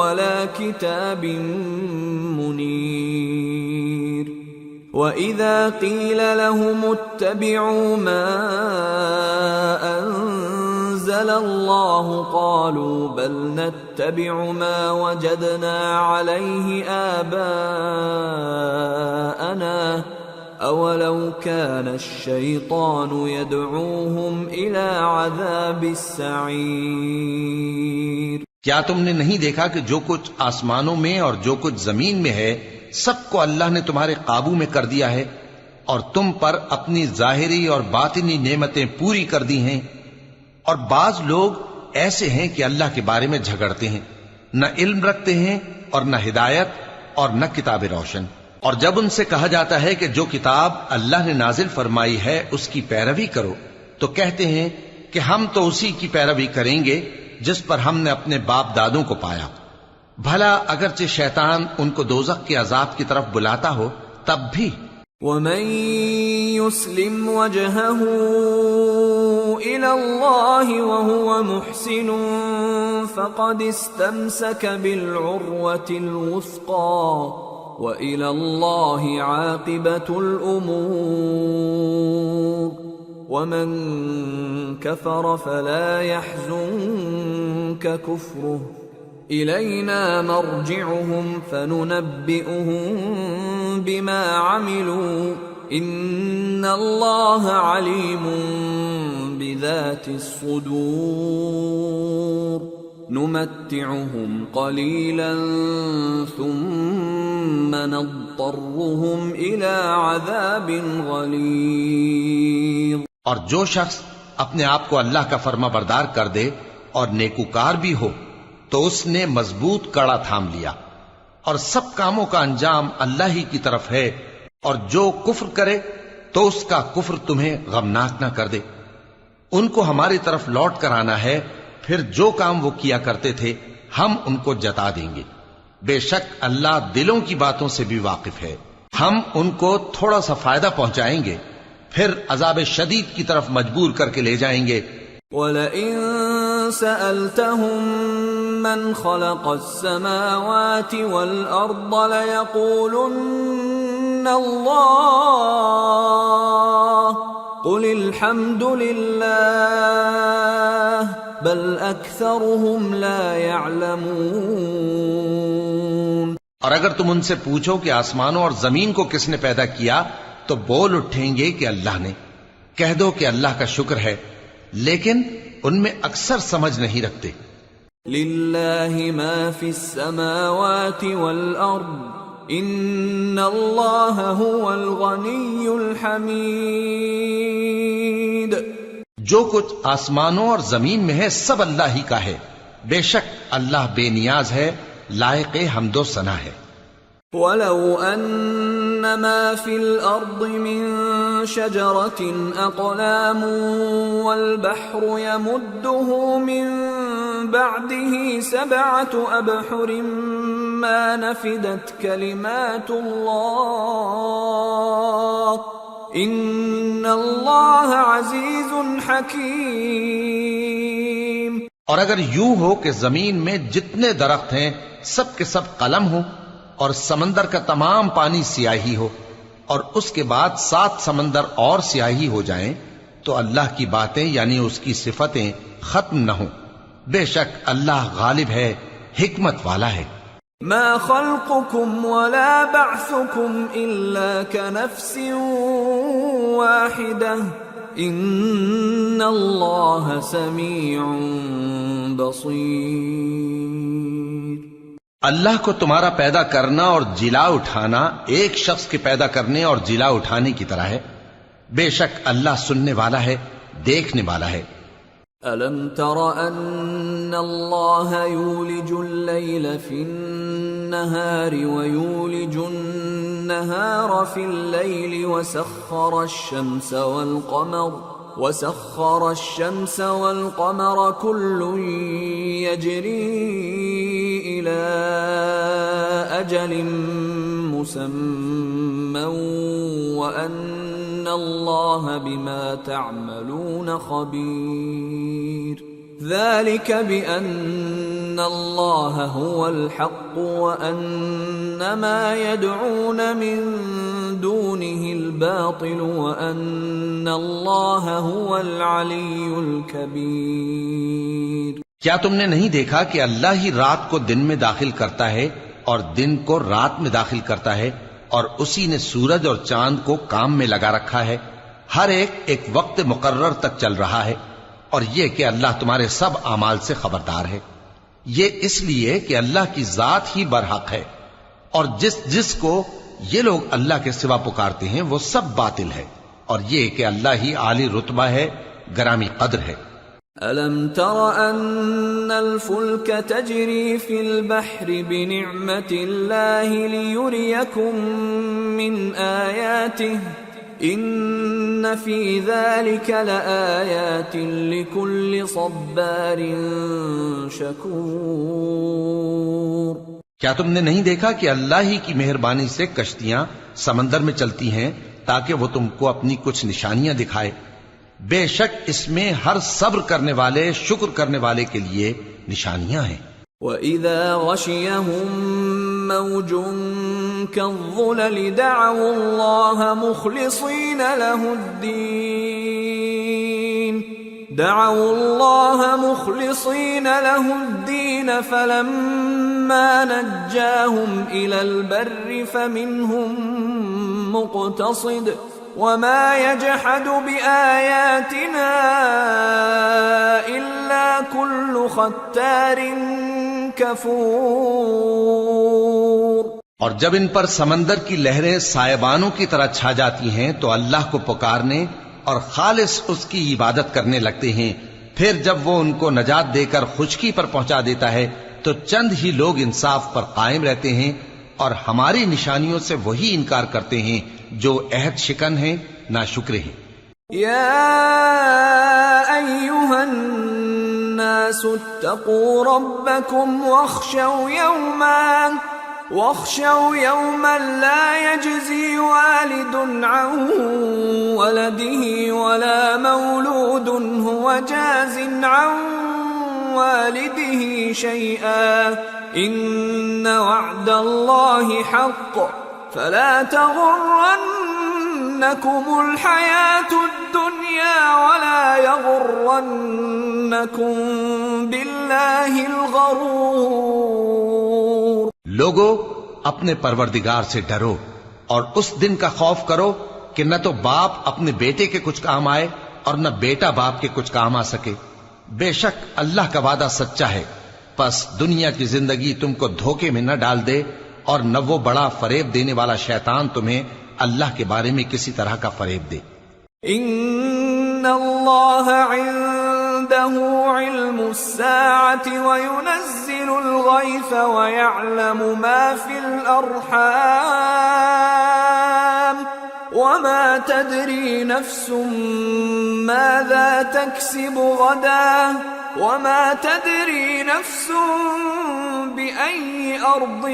وَلَا كِتَابٍ مُنِيرٍ وَإِذَا قِيلَ لَهُمُ اتَّبِعُوا مَا أَنزَلَ اللَّهُ قَالُوا بَلْ نَتَّبِعُ مَا وَجَدْنَا عَلَيْهِ آبَاءَنَا أَوَلَوْ كَانَ الشَّيْطَانُ يَدْعُوهُمْ إِلَى عَذَابِ السَّعِيرِ۔ کیا تم نے نہیں دیکھا کہ جو کچھ آسمانوں میں اور جو کچھ زمین میں ہے سب کو اللہ نے تمہارے قابو میں کر دیا ہے، اور تم پر اپنی ظاہری اور باطنی نعمتیں پوری کر دی ہیں، اور بعض لوگ ایسے ہیں کہ اللہ کے بارے میں جھگڑتے ہیں، نہ علم رکھتے ہیں اور نہ ہدایت اور نہ کتاب روشن۔ اور جب ان سے کہا جاتا ہے کہ جو کتاب اللہ نے نازل فرمائی ہے اس کی پیروی کرو، تو کہتے ہیں کہ ہم تو اسی کی پیروی کریں گے جس پر ہم نے اپنے باپ دادوں کو پایا۔ بھلا اگرچہ شیطان ان کو دوزخ کے عذاب کی طرف بلاتا ہو تب بھی۔ وَمَن يُسْلِمْ وَجْهَهُ إِلَى اللَّهِ وَهُوَ مُحْسِنٌ فَقَدِ اسْتَمْسَكَ بِالْعُرْوَةِ الْوُثْقَى وَإِلَى اللَّهِ عَاقِبَةُ الْأُمُورِ وَمَن كَفَرَ فَلَا يَحْزُنكَ كُفْرُهُ إِلَيْنَا مَرْجِعُهُمْ فَنُنَبِّئُهُم بِمَا عَمِلُوا إِنَّ اللَّهَ عَلِيمٌ بِذَاتِ الصُّدُورِ نُمَتِّعُهُمْ قَلِيلًا ثُمَّ نَضْطَرُّهُمْ إِلَى عَذَابٍ غَلِيظٍ۔ اور جو شخص اپنے آپ کو اللہ کا فرما بردار کر دے اور نیکوکار بھی ہو تو اس نے مضبوط کڑا تھام لیا، اور سب کاموں کا انجام اللہ ہی کی طرف ہے، اور جو کفر کرے تو اس کا کفر تمہیں غمناک نہ کر دے۔ ان کو ہماری طرف لوٹ کر آنا ہے، پھر جو کام وہ کیا کرتے تھے ہم ان کو جتا دیں گے۔ بے شک اللہ دلوں کی باتوں سے بھی واقف ہے۔ ہم ان کو تھوڑا سا فائدہ پہنچائیں گے، پھر عذاب شدید کی طرف مجبور کر کے لے جائیں گے۔ وَلَئِن سَأَلْتَهُم من خلق السماوات والأرض ليقولن الله قل الحمد لله بل أكثرهم لا يعلمون۔ اور اگر تم ان سے پوچھو کہ آسمانوں اور زمین کو کس نے پیدا کیا تو بول اٹھیں گے کہ اللہ نے۔ کہہ دو کہ اللہ کا شکر ہے، لیکن ان میں اکثر سمجھ نہیں رکھتے۔ للہ ما فی السماوات والارض ان اللہ هو الغنی الحمید۔ جو کچھ آسمانوں اور زمین میں ہے سب اللہ ہی کا ہے، بے شک اللہ بے نیاز ہے، لائق حمد و ثنا ہے۔ وَلَوْ أَنَّ مَا فِي الْأَرْضِ مِن شَجَرَةٍ أَقْلَامٌ وَالْبَحْرُ يَمُدُّهُ مِن بَعْدِهِ سَبْعَةُ أَبْحُرٍ مَا نَفِدَتْ كَلِمَاتُ اللَّهِ إِنَّ اللَّهَ عَزِيزٌ حَكِيمٌ۔ اور اگر یوں ہو کہ زمین میں جتنے درخت ہیں سب کے سب قلم ہو، اور سمندر کا تمام پانی سیاہی ہو، اور اس کے بعد 7 سمندر اور سیاہی ہو جائیں، تو اللہ کی باتیں یعنی اس کی صفتیں ختم نہ ہوں۔ بے شک اللہ غالب ہے، حکمت والا ہے۔ ما خلقكم ولا بعثكم إلا كنفس واحدة إن الله سميع بصير۔ اللہ کو تمہارا پیدا کرنا اور جلا اٹھانا ایک شخص کے پیدا کرنے اور جلا اٹھانے کی طرح ہے، بے شک اللہ سننے والا ہے، دیکھنے والا ہے۔ أَلَمْ تَرَ أَنَّ اللَّهَ يُولِجُ اللَّيْلَ فِي النَّهَارِ وَيُولِجُ النَّهَارَ فِي اللَّيْلِ وَسَخَّرَ الشَّمْسَ وَالْقَمَرَ كُلٌّ يَجْرِي إِلَى أَجَلٍ مُّسَمًّى وَأَنَّ اللَّهَ بِمَا تَعْمَلُونَ خَبِيرٌ۔ ذَلِكَ بِأَنَّ اللَّهَ هُوَ الْحَقُّ وَأَنَّ مَا يَدْعُونَ مِن دُونِهِ الْبَاطِلُ وَأَنَّ اللَّهَ هُوَ الْعَلِيُّ الْكَبِيرُ۔ کیا تم نے نہیں دیکھا کہ اللہ ہی رات کو دن میں داخل کرتا ہے اور دن کو رات میں داخل کرتا ہے، اور اسی نے سورج اور چاند کو کام میں لگا رکھا ہے، ہر ایک وقت مقرر تک چل رہا ہے، اور یہ کہ اللہ تمہارے سب اعمال سے خبردار ہے۔ یہ اس لیے کہ اللہ کی ذات ہی برحق ہے، اور جس کو یہ لوگ اللہ کے سوا پکارتے ہیں وہ سب باطل ہے، اور یہ کہ اللہ ہی عالی رتبہ ہے، گرامی قدر ہے۔ أَلَمْ تَرَ أَنَّ الْفُلْكَ تَجْرِي فِي الْبَحْرِ بِنِعْمَةِ اللَّهِ لِيُرِيَكُم مِّنْ آيَاتِهِ إِنَّ فِي ذَلِكَ لَآيَاتٍ لِكُلِّ صَبَّارٍ شَكُورٍ۔ کیا تم نے نہیں دیکھا کہ اللہ ہی کی مہربانی سے کشتیاں سمندر میں چلتی ہیں تاکہ وہ تم کو اپنی کچھ نشانیاں دکھائے؟ بے شک اس میں ہر صبر کرنے والے، شکر کرنے والے کے لیے نشانیاں ہیں۔ وَإِذَا غَشِيَهُم مَّوْجٌ كَالظُّلَلِ دَعَوُا اللَّهَ مُخْلِصِينَ لَهُ الدِّينَ فَلَمَّا نَجَّاهُمْ إِلَى الْبَرِّ فَمِنْهُم مُّقْتَصِدٌ وَمَا يَجْحَدُ بِآيَاتِنَا إِلَّا كُلُّ خَتَّارٍ كَفُورٍ۔ اور جب ان پر سمندر کی لہریں سائبانوں کی طرح چھا جاتی ہیں تو اللہ کو پکارنے اور خالص اس کی عبادت کرنے لگتے ہیں، پھر جب وہ ان کو نجات دے کر خشکی پر پہنچا دیتا ہے تو چند ہی لوگ انصاف پر قائم رہتے ہیں، اور ہماری نشانیوں سے وہی انکار کرتے ہیں جو عہد شکن ہیں، ناشکرے ہیں۔ یا ایھا الناس اتقوا ربکم واخشوا یوما لا یجزی والد عن ولده ولا مولود هو جاز عن والده شيئا إن وعد الله حق فلا تغرنكم الحياة الدنيا ولا يغرنكم بالله الغرور. لوگو اپنے پروردگار سے ڈرو اور اس دن کا خوف کرو کہ نہ تو باپ اپنے بیٹے کے کچھ کام آئے اور نہ بیٹا باپ کے کچھ کام آ سکے. بے شک اللہ کا وعدہ سچا ہے، پس دنیا کی زندگی تم کو دھوکے میں نہ ڈال دے اور نہ وہ بڑا فریب دینے والا شیطان تمہیں اللہ کے بارے میں کسی طرح کا فریب دے. ان اللہ عنده علم الساعة وينزل الغيث ويعلم ما في الأرحام وما تدري نفس ماذا تكسب غدا وما تدري نفس بأي أرض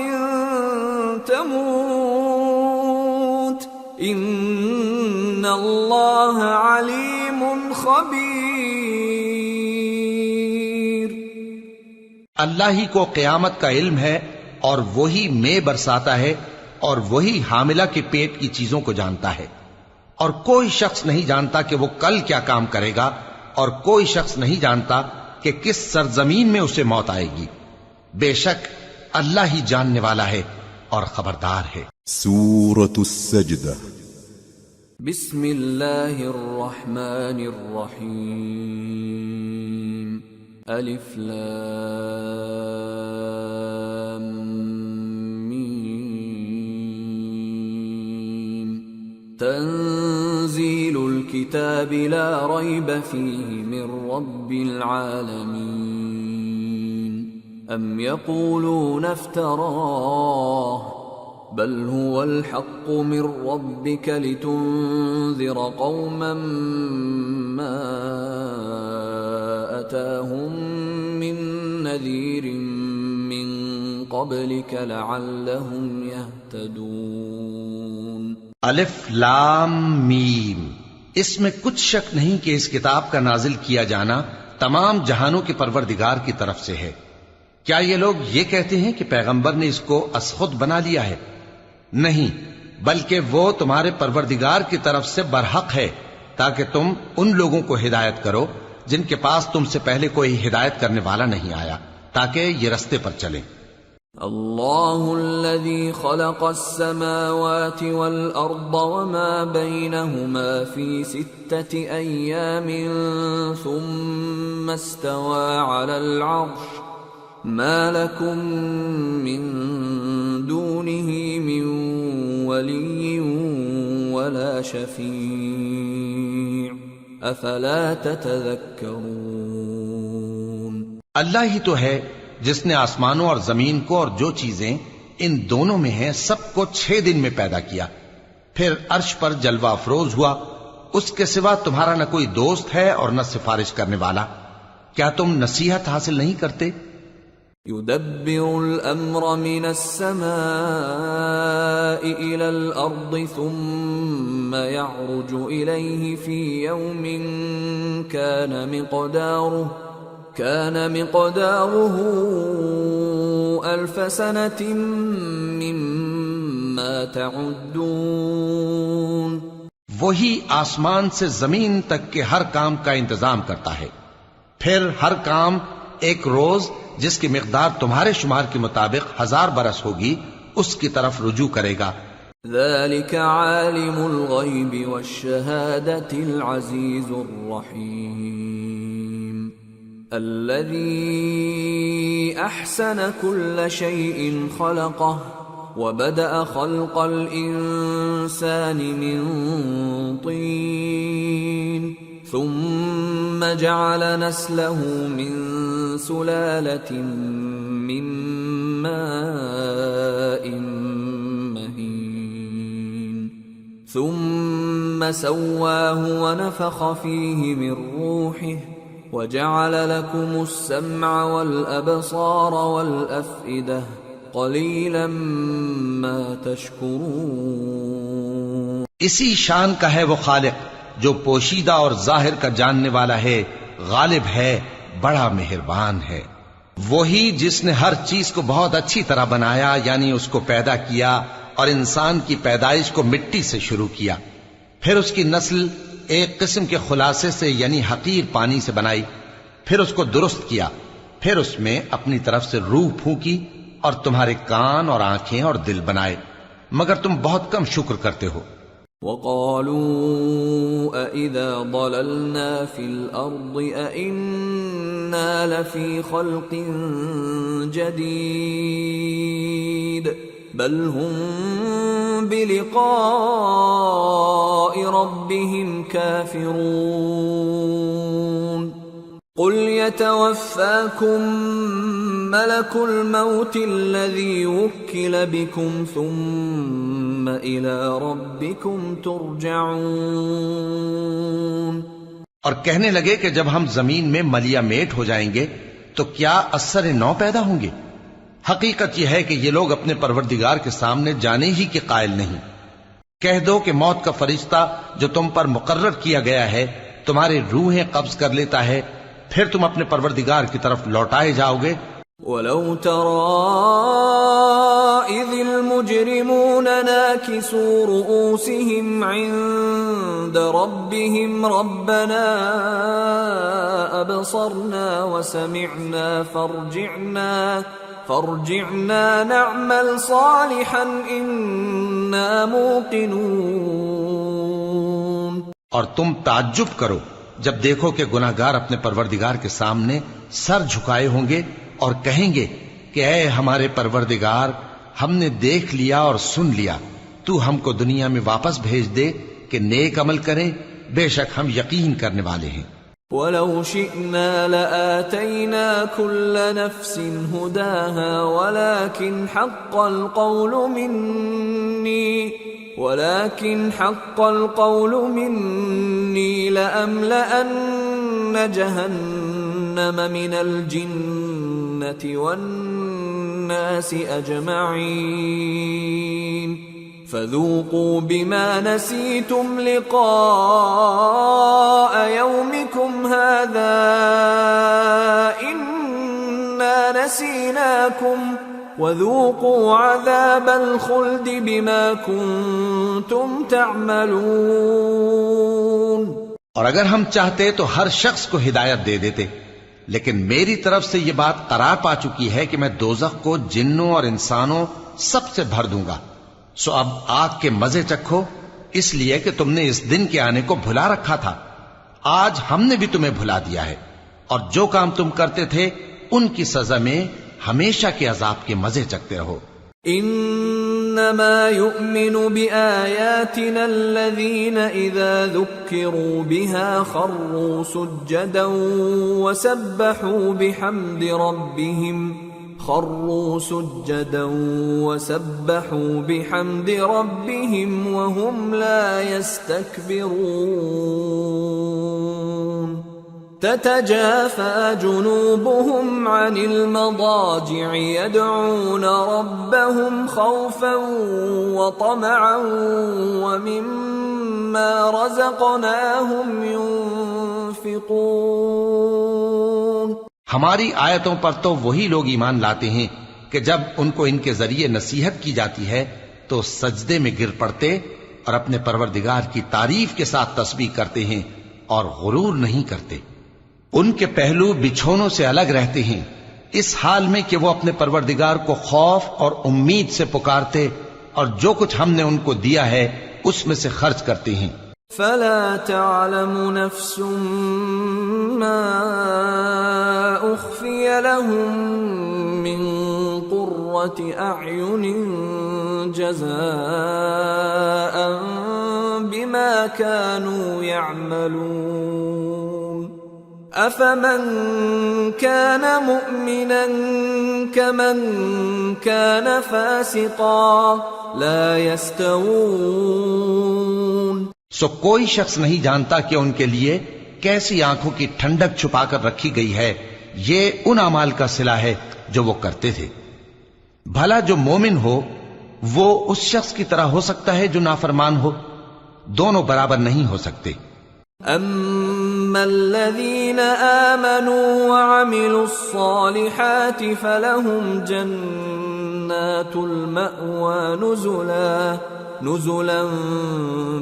تموت ان اللہ علیم خبیر. اللہ ہی کو قیامت کا علم ہے اور وہی مے برساتا ہے اور وہی حاملہ کے پیٹ کی چیزوں کو جانتا ہے. اور کوئی شخص نہیں جانتا کہ وہ کل کیا کام کرے گا اور کوئی شخص نہیں جانتا کہ کس سرزمین میں اسے موت آئے گی. بے شک اللہ ہی جاننے والا ہے اور خبردار ہے. سورة السجدة. بسم اللہ الرحمن الرحیم. الف لام میم. تنزیل الكتاب لا ریب فیہ من رب العالمین. ام یقولون افتراہ بل هو الحق من ربك لتنذر قوما ما أتاهم من نذير من قبلك لعلهم يهتدون. الف لام میم. اس میں کچھ شک نہیں کہ اس کتاب کا نازل کیا جانا تمام جہانوں کے پروردگار کی طرف سے ہے. کیا یہ لوگ یہ کہتے ہیں کہ پیغمبر نے اس کو از خود بنا لیا ہے؟ نہیں، بلکہ وہ تمہارے پروردگار کی طرف سے برحق ہے تاکہ تم ان لوگوں کو ہدایت کرو جن کے پاس تم سے پہلے کوئی ہدایت کرنے والا نہیں آیا، تاکہ یہ رستے پر چلیں. اللہ الذي خلق السماوات والأرض وما بينهما في 6 أيام ثم استوى على العرش ما لكم من دونه من ولي ولا شفيع افلا تتذكرون. اللہ ہی تو ہے جس نے آسمانوں اور زمین کو اور جو چیزیں ان دونوں میں ہیں سب کو 6 دن میں پیدا کیا، پھر عرش پر جلوہ افروز ہوا. اس کے سوا تمہارا نہ کوئی دوست ہے اور نہ سفارش کرنے والا. کیا تم نصیحت حاصل نہیں کرتے؟ يدبر الأمر من السماء إلى الأرض ثم يعرج إليه في يوم كان مقداره 1000 سنة مما تعدون. وہی آسمان سے زمین تک کے ہر کام کا انتظام کرتا ہے، پھر ہر کام ایک روز جس کی مقدار تمہارے شمار کے مطابق 1000 برس ہوگی اس کی طرف رجوع کرے گا. ذلك عالم الغیب والشہادة العزیز الرحیم الذي احسن كل شيء خلقه وبدأ خلق الإنسان من طين ثم جعل نسله من سلالة من ماء مهين ثم سواه ونفخ فيه من روحه وجعل لكم السمع والأبصار والأفئدة قلیلا ما تشکرون. اسی شان کا ہے وہ خالق جو پوشیدہ اور ظاہر کا جاننے والا ہے، غالب ہے، بڑا مہربان ہے۔ وہی جس نے ہر چیز کو بہت اچھی طرح بنایا، یعنی اس کو پیدا کیا اور انسان کی پیدائش کو مٹی سے شروع کیا، پھر اس کی نسل ایک قسم کے خلاصے سے یعنی حقیر پانی سے بنائی، پھر اس کو درست کیا، پھر اس میں اپنی طرف سے روح پھونکی اور تمہارے کان اور آنکھیں اور دل بنائے، مگر تم بہت کم شکر کرتے ہو۔ وَقَالُوا أَإِذَا ضَلَلْنَا فِي الْأَرْضِ أَإِنَّا لَفِي خَلْقٍ جَدِيدٍ بَلْ هُمْ بِلِقَاءِ رَبِّهِمْ كَافِرُونَ قُلْ يَتَوَفَّاكُمْ مَلَكُ الْمَوْتِ الَّذِي وُكِّلَ بِكُمْ ثُمَّ إِلَى رَبِّكُمْ تُرْجَعُونَ۔ اور کہنے لگے کہ جب ہم زمین میں ملیا میٹ ہو جائیں گے تو کیا اثر نو پیدا ہوں گے؟ حقیقت یہ ہے کہ یہ لوگ اپنے پروردگار کے سامنے جانے ہی کے قائل نہیں۔ کہہ دو کہ موت کا فرشتہ جو تم پر مقرر کیا گیا ہے تمہاری روحیں قبض کر لیتا ہے، پھر تم اپنے پروردگار کی طرف لوٹائے جاؤ گے۔ وَلَوْ تَرَىٰ إِذِ الْمُجْرِمُونَ نَاكِسُو رُءُوسِهِمْ عِندَ رَبِّهِمْ رَبَّنَا أَبْصَرْنَا وَسَمِعْنَا فارجعنا نعمل صالحا إنا موقنون۔ اور تم تعجب کرو جب دیکھو کہ گناہگار اپنے پروردگار کے سامنے سر جھکائے ہوں گے اور کہیں گے کہ اے ہمارے پروردگار، ہم نے دیکھ لیا اور سن لیا، تو ہم کو دنیا میں واپس بھیج دے کہ نیک عمل کریں، بے شک ہم یقین کرنے والے ہیں۔ وَلَوْ شِئْنَا لَآتَيْنَا كُلَّ نَفْسٍ هُدَاهَا وَلَكِنْ حَقَّ الْقَوْلُ مِنِّي لَأَمْلَأَنَّ جَهَنَّمَ مِنَ الْجِنَّةِ وَالنَّاسِ أَجْمَعِينَ فَذُوقُوا بِمَا نَسِيتُمْ لِقَاءَ يَوْمِكُمْ هَذَا إِنَّا نَسِينَاكُمْ وَذُوقُوا عَذَابَ الْخُلْدِ بِمَا كُنْتُمْ تَعْمَلُونَ۔ اور اگر ہم چاہتے تو ہر شخص کو ہدایت دے دیتے، لیکن میری طرف سے یہ بات قرار پا چکی ہے کہ میں دوزخ کو جنوں اور انسانوں سب سے بھر دوں گا، سو اب آگ کے مزے چکھو، اس لیے کہ تم نے اس دن کے آنے کو بھلا رکھا تھا۔ آج ہم نے بھی تمہیں بھلا دیا ہے، اور جو کام تم کرتے تھے ان کی سزا میں ہمیشہ کے عذاب کے مزے چکتے رہو۔ انما يؤمن بآياتنا الذين اذا ذكروا بها خروا سجدا وسبحوا بحمد ربهم وهم لا يستكبرون تتجافى جنوبهم عن المضاجع يدعون ربهم خوفا وطمعا ومما رزقناهم ينفقون۔ ہماری آیتوں پر تو وہی لوگ ایمان لاتے ہیں کہ جب ان کو ان کے ذریعے نصیحت کی جاتی ہے تو سجدے میں گر پڑتے اور اپنے پروردگار کی تعریف کے ساتھ تسبیح کرتے ہیں اور غرور نہیں کرتے۔ ان کے پہلو بچھونوں سے الگ رہتے ہیں، اس حال میں کہ وہ اپنے پروردگار کو خوف اور امید سے پکارتے اور جو کچھ ہم نے ان کو دیا ہے اس میں سے خرچ کرتے ہیں۔ فلا تعلم نفس ما اخفي لهم من قرة اعين جزاء بما كانوا يعملون افمن كان مؤمنا كمن كان فاسقا لا يستوون۔ سو کوئی شخص نہیں جانتا کہ ان کے لیے کیسی آنکھوں کی ٹھنڈک چھپا کر رکھی گئی ہے، یہ ان اعمال کا صلہ ہے جو وہ کرتے تھے۔ بھلا جو مومن ہو وہ اس شخص کی طرح ہو سکتا ہے جو نافرمان ہو؟ دونوں برابر نہیں ہو سکتے۔ أما الذين آمنوا وعملوا الصالحات فلهم جنات المأوى نزلا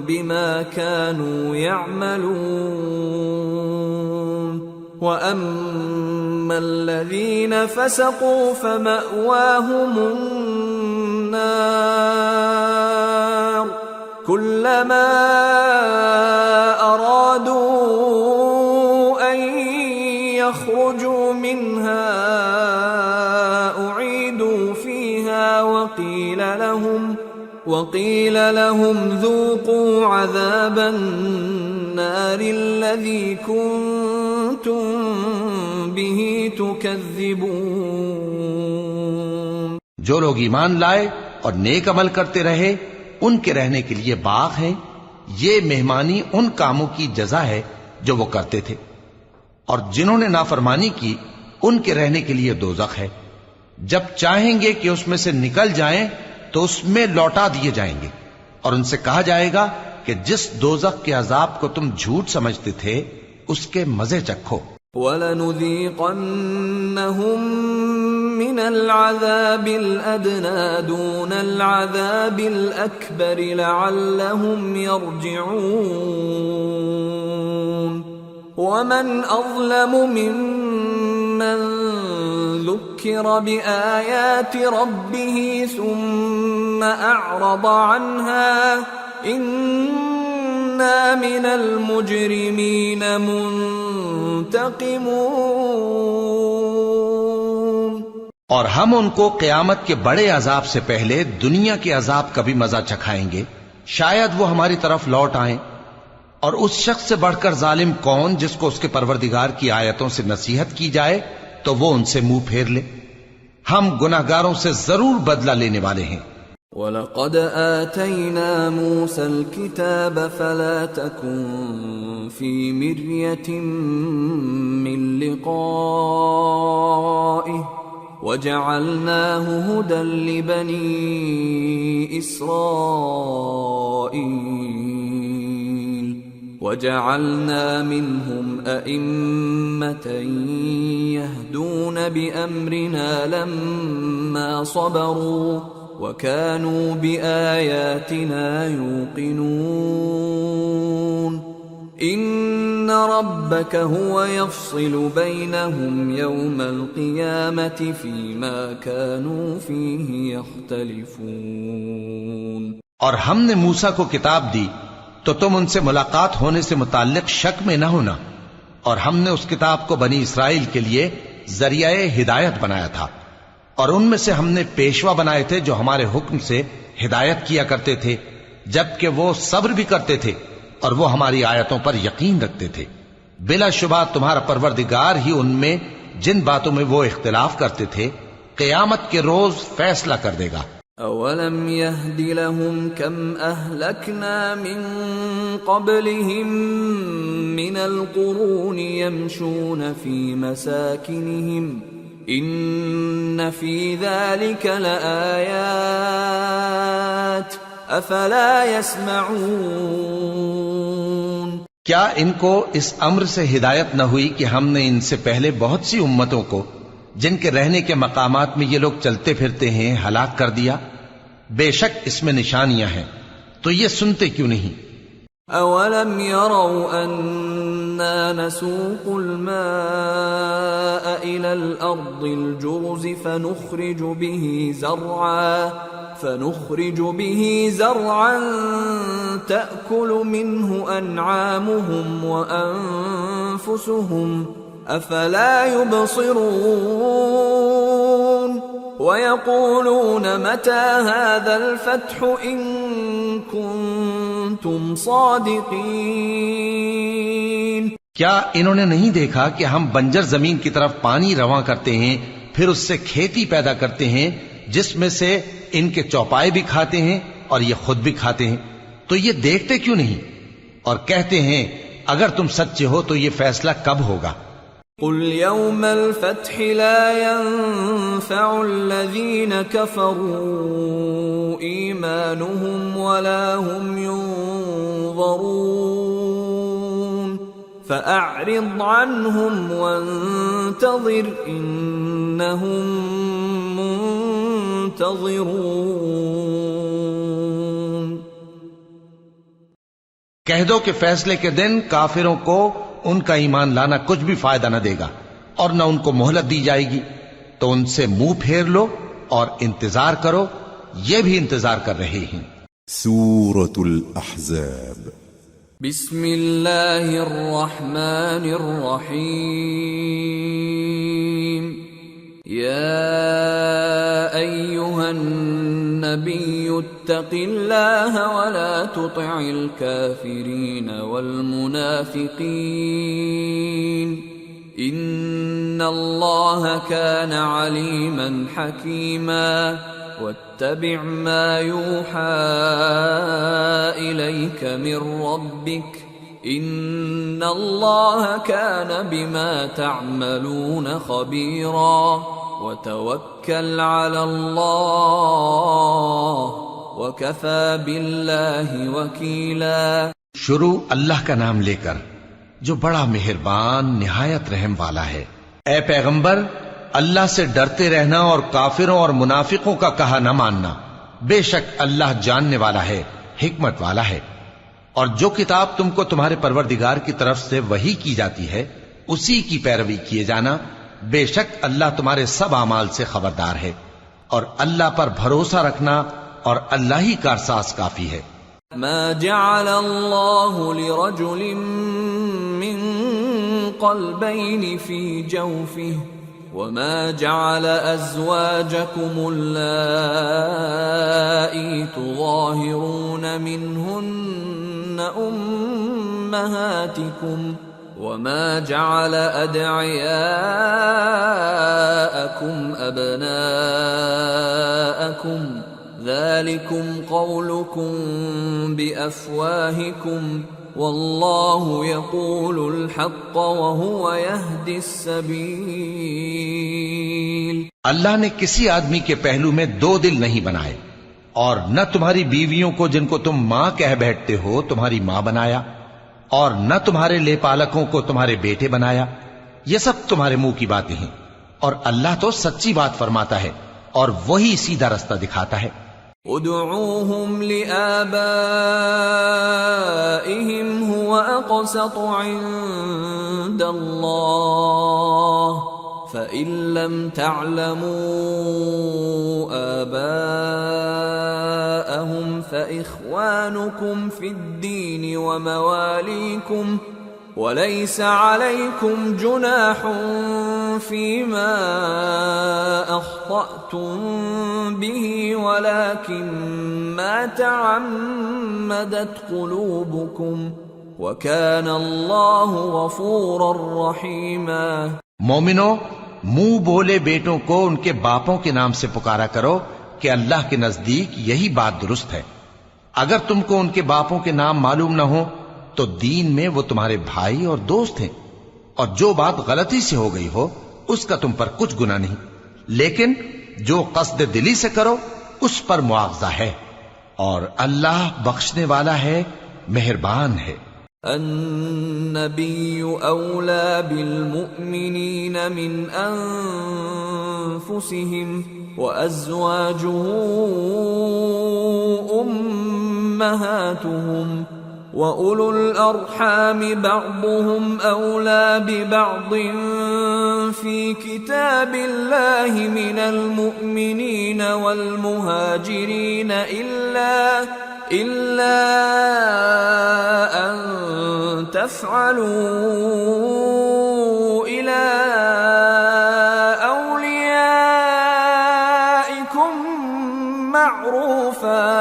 بما كانوا يعملون وأما الذين فسقوا فمأواهم النار كلما أرادوا أن يخرجوا منها أعيدوا فيها وقيل لهم ذوقوا عذاب النار الذي كنتم به تكذبون. جو لوگ ایمان لائے اور نیک عمل کرتے رہے ان کے رہنے کے لیے باغ ہیں. یہ مہمانی ان کاموں کی جزا ہے جو وہ کرتے تھے. اور جنہوں نے نافرمانی کی ان کے رہنے کے لیے دوزخ ہے. جب چاہیں گے کہ اس میں سے نکل جائیں تو اس میں لوٹا دیے جائیں گے اور ان سے کہا جائے گا کہ جس دوزخ کے عذاب کو تم جھوٹ سمجھتے تھے اس کے مزے چکھو. وَلَنُذِيقَنَّهُم مِّنَ الْعَذَابِ الْأَدْنَىٰ دُونَ الْعَذَابِ الْأَكْبَرِ لَعَلَّهُمْ يَرْجِعُونَ. وَمَنْ أَظْلَمُ مِمَّن ذُكِّرَ بِآيَاتِ رَبِّهِ ثُمَّ أَعْرَضَ عَنْهَا إِنَّا مِنَ الْمُجْرِمِينَ مُنْتَقِمُونَ. اور ہم ان کو قیامت کے بڑے عذاب سے پہلے دنیا کے عذاب کا بھی مزہ چکھائیں گے. شاید وہ ہماری طرف لوٹ آئیں. اور اس شخص سے بڑھ کر ظالم کون جس کو اس کے پروردگار کی آیتوں سے نصیحت کی جائے تو وہ ان سے منہ پھیر لے. ہم گناہگاروں سے ضرور بدلہ لینے والے ہیں. وَلَقَدْ آتَيْنَا مُوسَى الْكِتَابَ فَلَا تَكُنْ فِي مِرْيَةٍ مِّن لِقَائِهِ وَجَعَلْنَاهُ هُدًى لِبَنِي إِسْرَائِيلَ وَجَعَلْنَا مِنْهُمْ أَئِمَّةً يَهْدُونَ بِأَمْرِنَا لَمَّا صَبَرُوا وَكَانُوا بِآيَاتِنَا يُوقِنُونَ. إِنَّ رَبَّكَ هُوَ يَفْصِلُ بَيْنَهُمْ يَوْمَ الْقِيَامَةِ فِيمَا كَانُوا فِيهِ يَخْتَلِفُونَ. اور ہم نے موسیٰ کو کتاب دی تو تم ان سے ملاقات ہونے سے متعلق شک میں نہ ہونا. اور ہم نے اس کتاب کو بنی اسرائیل کے لیے ذریعہ ہدایت بنایا تھا. اور ان میں سے ہم نے پیشوا بنائے تھے جو ہمارے حکم سے ہدایت کیا کرتے تھے جبکہ وہ صبر بھی کرتے تھے اور وہ ہماری آیتوں پر یقین رکھتے تھے. بلا شبہ تمہارا پروردگار ہی ان میں جن باتوں میں وہ اختلاف کرتے تھے قیامت کے روز فیصلہ کر دے گا. اولم يهد لهم كم اهلكنا من قبلهم من القرون يمشون في مساكنهم ان في ذلك لآيات افلا يسمعون. کیا ان کو اس امر سے ہدایت نہ ہوئی کہ ہم نے ان سے پہلے بہت سی امتوں کو جن کے رہنے کے مقامات میں یہ لوگ چلتے پھرتے ہیں ہلاک کر دیا؟ بے شک اس میں نشانیاں ہیں تو یہ سنتے کیوں نہیں؟ اولم يروا انا نسوق الماء الى الارض الجرز فنخرج به زرعا تأكل منه انعامهم وانفسهم افلا يبصرون. ويقولون متى هذا الفتح ان كنتم صادقين. کیا انہوں نے نہیں دیکھا کہ ہم بنجر زمین کی طرف پانی رواں کرتے ہیں پھر اس سے کھیتی پیدا کرتے ہیں جس میں سے ان کے چوپائے بھی کھاتے ہیں اور یہ خود بھی کھاتے ہیں؟ تو یہ دیکھتے کیوں نہیں اور کہتے ہیں اگر تم سچے ہو تو یہ فیصلہ کب ہوگا؟ قل يوم الفتح لا ينفع الذين كفروا إيمانهم ولا هم ينظرون. فأعرض عنهم وانتظر إنهم منتظرون. کہہ دو کہ فیصلے کے دن کافروں کو ان کا ایمان لانا کچھ بھی فائدہ نہ دے گا اور نہ ان کو مہلت دی جائے گی، تو ان سے منہ پھیر لو اور انتظار کرو، یہ بھی انتظار کر رہے ہیں. سورة الأحزاب. بسم اللہ الرحمن الرحیم. یا ایہا النبی اتق اللہ ولا تطع الكافرین والمنافقین ان اللہ کان علیما حکیما واتبع ما يوحى إليك من ربك إن الله كان بما تعملون خبيرا وتوكل على الله وكفى بالله وكيلا. شروع اللہ کا نام لے کر جو بڑا مہربان نہایت رحم والا ہے. اے پیغمبر، اللہ سے ڈرتے رہنا اور کافروں اور منافقوں کا کہا نہ ماننا. بے شک اللہ جاننے والا ہے، حکمت والا ہے. اور جو کتاب تم کو تمہارے پروردگار کی طرف سے وحی کی جاتی ہے اسی کی پیروی کیے جانا. بے شک اللہ تمہارے سب اعمال سے خبردار ہے. اور اللہ پر بھروسہ رکھنا اور اللہ ہی کارساز کافی ہے. ما جعل اللہ لرجل من قلبین فی جوفہ وما جعل أزواجكم اللائي تظاهرون منهن أمهاتكم وما جعل أدعياءكم أبناءكم ذلكم قولكم بأفواهكم واللہ یقول الحق وہو یہدی السبیل. اللہ نے کسی آدمی کے پہلو میں دو دل نہیں بنائے، اور نہ تمہاری بیویوں کو جن کو تم ماں کہہ بیٹھتے ہو تمہاری ماں بنایا، اور نہ تمہارے لے پالکوں کو تمہارے بیٹے بنایا. یہ سب تمہارے منہ کی باتیں ہیں، اور اللہ تو سچی بات فرماتا ہے اور وہی سیدھا رستہ دکھاتا ہے. ادعوهم لآبائهم هو أقسط عند الله فإن لم تعلموا آباءهم فإخوانكم في الدين ومواليكم وليس عليكم جناح فيما أخطأتم به ولكن ما تعمدت قلوبكم وكان الله غفورا رحيما. مومنو، منہ بولے بیٹوں کو ان کے باپوں کے نام سے پکارا کرو کہ اللہ کے نزدیک یہی بات درست ہے. اگر تم کو ان کے باپوں کے نام معلوم نہ ہو تو دین میں وہ تمہارے بھائی اور دوست ہیں، اور جو بات غلطی سے ہو گئی ہو اس کا تم پر کچھ گناہ نہیں، لیکن جو قصد دلی سے کرو اس پر مواخذہ ہے، اور اللہ بخشنے والا ہے، مہربان ہے. النبی اولا بالمؤمنین من انفسهم وازواجه امہاتهم وَأُولُو الْأَرْحَامِ بَعْضُهُمْ أَوْلَى بِبَعْضٍ فِي كِتَابِ اللَّهِ مِنَ الْمُؤْمِنِينَ وَالْمُهَاجِرِينَ إِلَّا أَن تَفْعَلُوا إِلَى أَوْلِيَائِكُمْ مَعْرُوفًا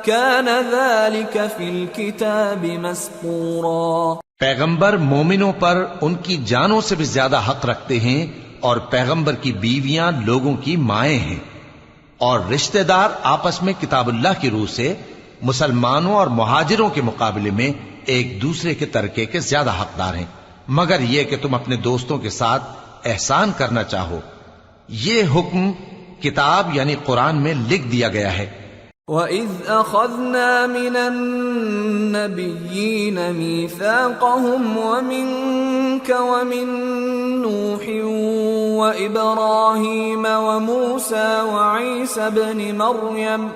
كَانَ ذَلِكَ فِي الْكِتَابِ مَسْطُورًا. پیغمبر مومنوں پر ان کی جانوں سے بھی زیادہ حق رکھتے ہیں، اور پیغمبر کی بیویاں لوگوں کی مائیں ہیں، اور رشتہ دار آپس میں کتاب اللہ کی روح سے مسلمانوں اور مہاجروں کے مقابلے میں ایک دوسرے کے ترکے کے زیادہ حقدار ہیں، مگر یہ کہ تم اپنے دوستوں کے ساتھ احسان کرنا چاہو. یہ حکم کتاب یعنی قرآن میں لکھ دیا گیا ہے. وَإِذْ أَخَذْنَا مِنَ النَّبِيِّينَ مِيثَاقَهُمْ وَمِنْكَ وَمِنْ نُوحٍ وَإِبْرَاهِيمَ وَمُوسَى وَعِيسَى ابْنِ مَرْيَمَ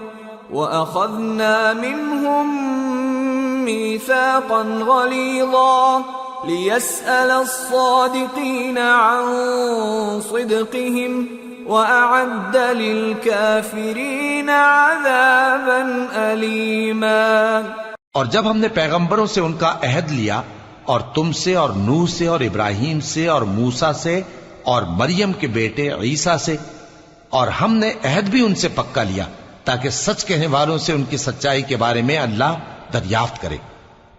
وَأَخَذْنَا مِنْهُمْ مِيثَاقًا غَلِيظًا لِيَسْأَلَ الصَّادِقِينَ عَنْ صِدْقِهِمْ وَأَعَدَّ لِلْكَافِرِينَ عَذَابًا أَلِيمًا۔ اور جب ہم نے پیغمبروں سے ان کا عہد لیا اور تم سے اور نوح سے اور ابراہیم سے اور موسیٰ سے اور مریم کے بیٹے عیسیٰ سے، اور ہم نے عہد بھی ان سے پکا لیا تاکہ سچ کہنے والوں سے ان کی سچائی کے بارے میں اللہ دریافت کرے،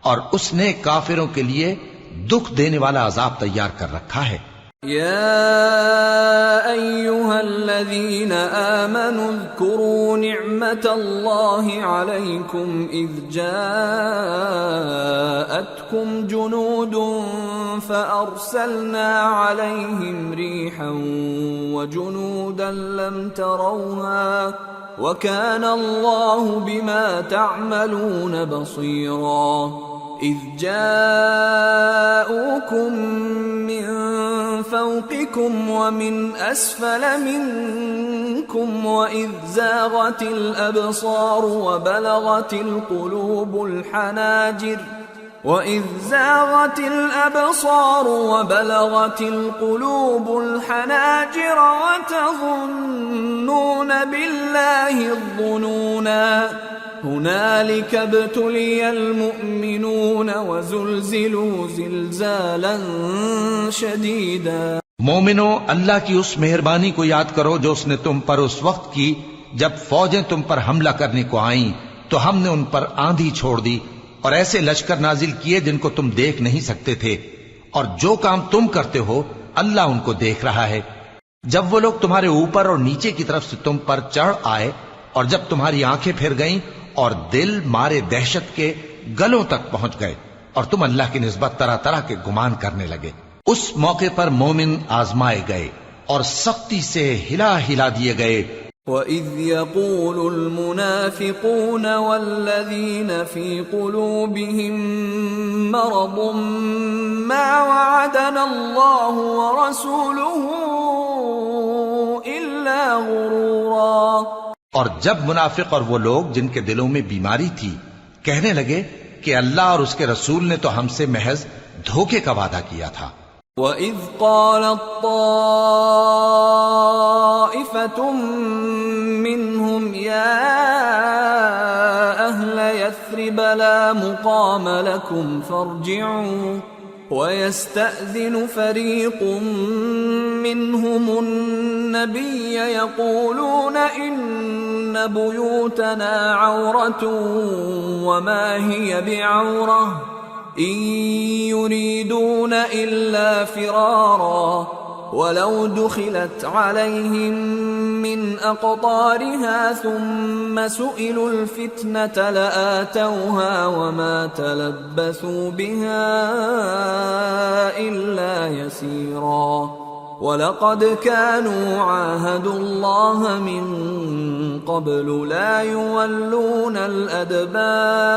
اور اس نے کافروں کے لیے دکھ دینے والا عذاب تیار کر رکھا ہے۔ يا أيها الذين آمنوا اذكروا نعمة الله عليكم إذ جاءتكم جنود فأرسلنا عليهم ريحا وجنودا لم تروها وكان الله بما تعملون بصيرا إذ جاءوكم من فوقكم ومن أسفل منكم وإذ زاغت الأبصار وبلغت القلوب الحناجر وتظنون بالله الظنونا هنالك ابتلي المؤمنون وزلزلوا زلزالا شديدا۔ مومنو، اللہ کی اس مہربانی کو یاد کرو جو اس نے تم پر اس وقت کی جب فوجیں تم پر حملہ کرنے کو آئیں تو ہم نے ان پر آندھی چھوڑ دی اور ایسے لشکر نازل کیے جن کو تم دیکھ نہیں سکتے تھے، اور جو کام تم کرتے ہو اللہ ان کو دیکھ رہا ہے۔ جب وہ لوگ تمہارے اوپر اور نیچے کی طرف سے تم پر چڑھ آئے اور جب تمہاری آنکھیں پھر گئیں اور دل مارے دہشت کے گلوں تک پہنچ گئے اور تم اللہ کی نسبت طرح طرح کے گمان کرنے لگے، اس موقع پر مومن آزمائے گئے اور سختی سے ہلا ہلا دیے گئے۔ وَإِذْ يَقُولُ الْمُنَافِقُونَ وَالَّذِينَ فِي قُلُوبِهِم مَّرَضٌ مَّا وَعَدَنَا اللَّهُ وَرَسُولُهُ إِلَّا غُرُورًا۔ اور جب منافق اور وہ لوگ جن کے دلوں میں بیماری تھی کہنے لگے کہ اللہ اور اس کے رسول نے تو ہم سے محض دھوکے کا وعدہ کیا تھا۔ وَإِذْ قَالَتْ طَائِفَةٌ مِّنْهُمْ يَا أَهْلَ يَثْرِبَ لَا مُقَامَ لَكُمْ فَارْجِعُوا وَيَسْتَأْذِنُ فَرِيقٌ مِّنْهُمُ النَّبِيَّ يَقُولُونَ إِنَّ بُيُوتَنَا عَوْرَةٌ وَمَا هِيَ بِعَوْرَةٍ إِن يُرِيدُونَ إِلَّا فِرَارًا وَلَوْ دُخِلَتْ عَلَيْهِمْ مِنْ أَقْطَارِهَا ثُمَّ سُئِلُوا الْفِتْنَةَ لَآتَوْهَا وَمَا تَلَبَّثُوا بِهَا إِلَّا يَسِيرًا وَلَقَدْ كَانُوا عَاهَدُوا اللَّهَ مِنْ قَبْلُ لَا يُوَلُّونَ الْأَدْبَارَ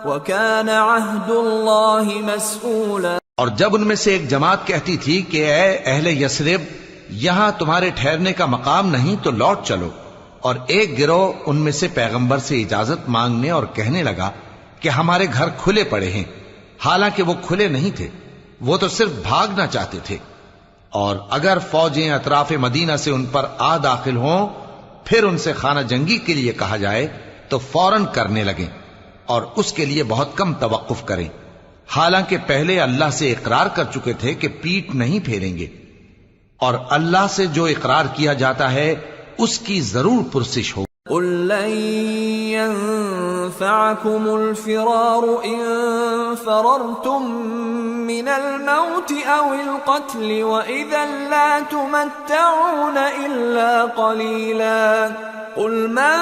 وَكَانَ عَهْدُ اللَّهِ مَسْئُولًا۔ اور جب ان میں سے ایک جماعت کہتی تھی کہ اے اہل یثرب، یہاں تمہارے ٹھہرنے کا مقام نہیں تو لوٹ چلو، اور ایک گروہ ان میں سے پیغمبر سے اجازت مانگنے اور کہنے لگا کہ ہمارے گھر کھلے پڑے ہیں، حالانکہ وہ کھلے نہیں تھے، وہ تو صرف بھاگنا چاہتے تھے، اور اگر فوجیں اطراف مدینہ سے ان پر آ داخل ہوں پھر ان سے خانہ جنگی کے لیے کہا جائے تو فوراً کرنے لگیں اور اس کے لیے بہت کم توقف کریں، حالانکہ پہلے اللہ سے اقرار کر چکے تھے کہ پیٹ نہیں پھیریں گے، اور اللہ سے جو اقرار کیا جاتا ہے اس کی ضرور پرسش ہو۔ قُل لَّن يَنفَعَكُمُ الْفِرَارُ إِن فَرَرْتُم مِّنَ الْمَوْتِ أَوِ الْقَتْلِ وَإِذًا لَّا تُمَتَّعُونَ إِلَّا قَلِيلًا قُلْ مَن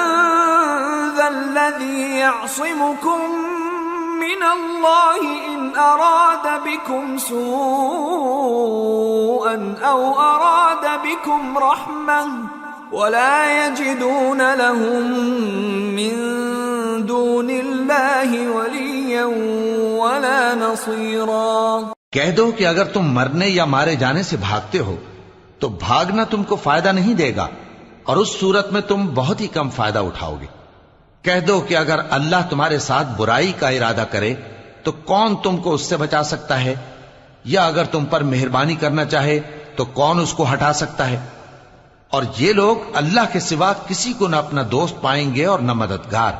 ذَا الَّذِي يَعْصِمُكُم مِّنَ اللَّهِ إِنْ أَرَادَ بِكُمْ سُوءًا أَوْ أَرَادَ بِكُمْ رَحْمَةً ولا يجدون لهم من دون الله وليا ولا نصيرا۔ کہہ دو کہ اگر تم مرنے یا مارے جانے سے بھاگتے ہو تو بھاگنا تم کو فائدہ نہیں دے گا، اور اس صورت میں تم بہت ہی کم فائدہ اٹھاؤ گے۔ کہہ دو کہ اگر اللہ تمہارے ساتھ برائی کا ارادہ کرے تو کون تم کو اس سے بچا سکتا ہے، یا اگر تم پر مہربانی کرنا چاہے تو کون اس کو ہٹا سکتا ہے؟ اور یہ لوگ اللہ کے سوا کسی کو نہ اپنا دوست پائیں گے اور نہ مددگار۔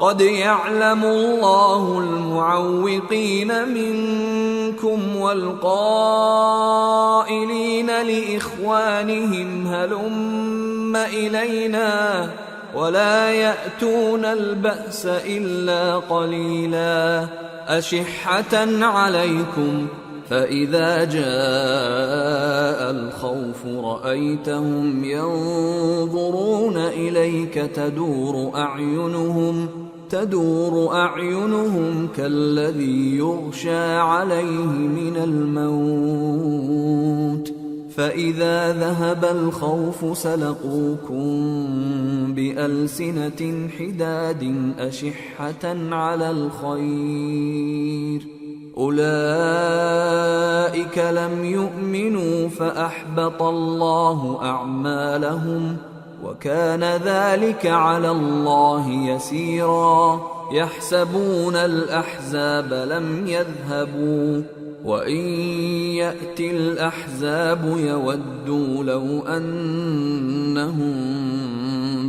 قد يعلم الله المعوقين منكم والقائلين لإخوانهم هلم إلينا ولا يأتون البأس إلا قليلا أشحة عليكم فإذا جاء الخوف رأيتهم ينظرون إليك تدور أعينهم كالذي يغشى عليه من الموت فإذا ذهب الخوف سلقوكم بألسنة حداد أشحة على الخير أولئك لم يؤمنوا فأحبط الله أعمالهم وكان ذلك على الله يسيرا يحسبون الأحزاب لم يذهبوا وإن يأتي الأحزاب يودوا لو أنهم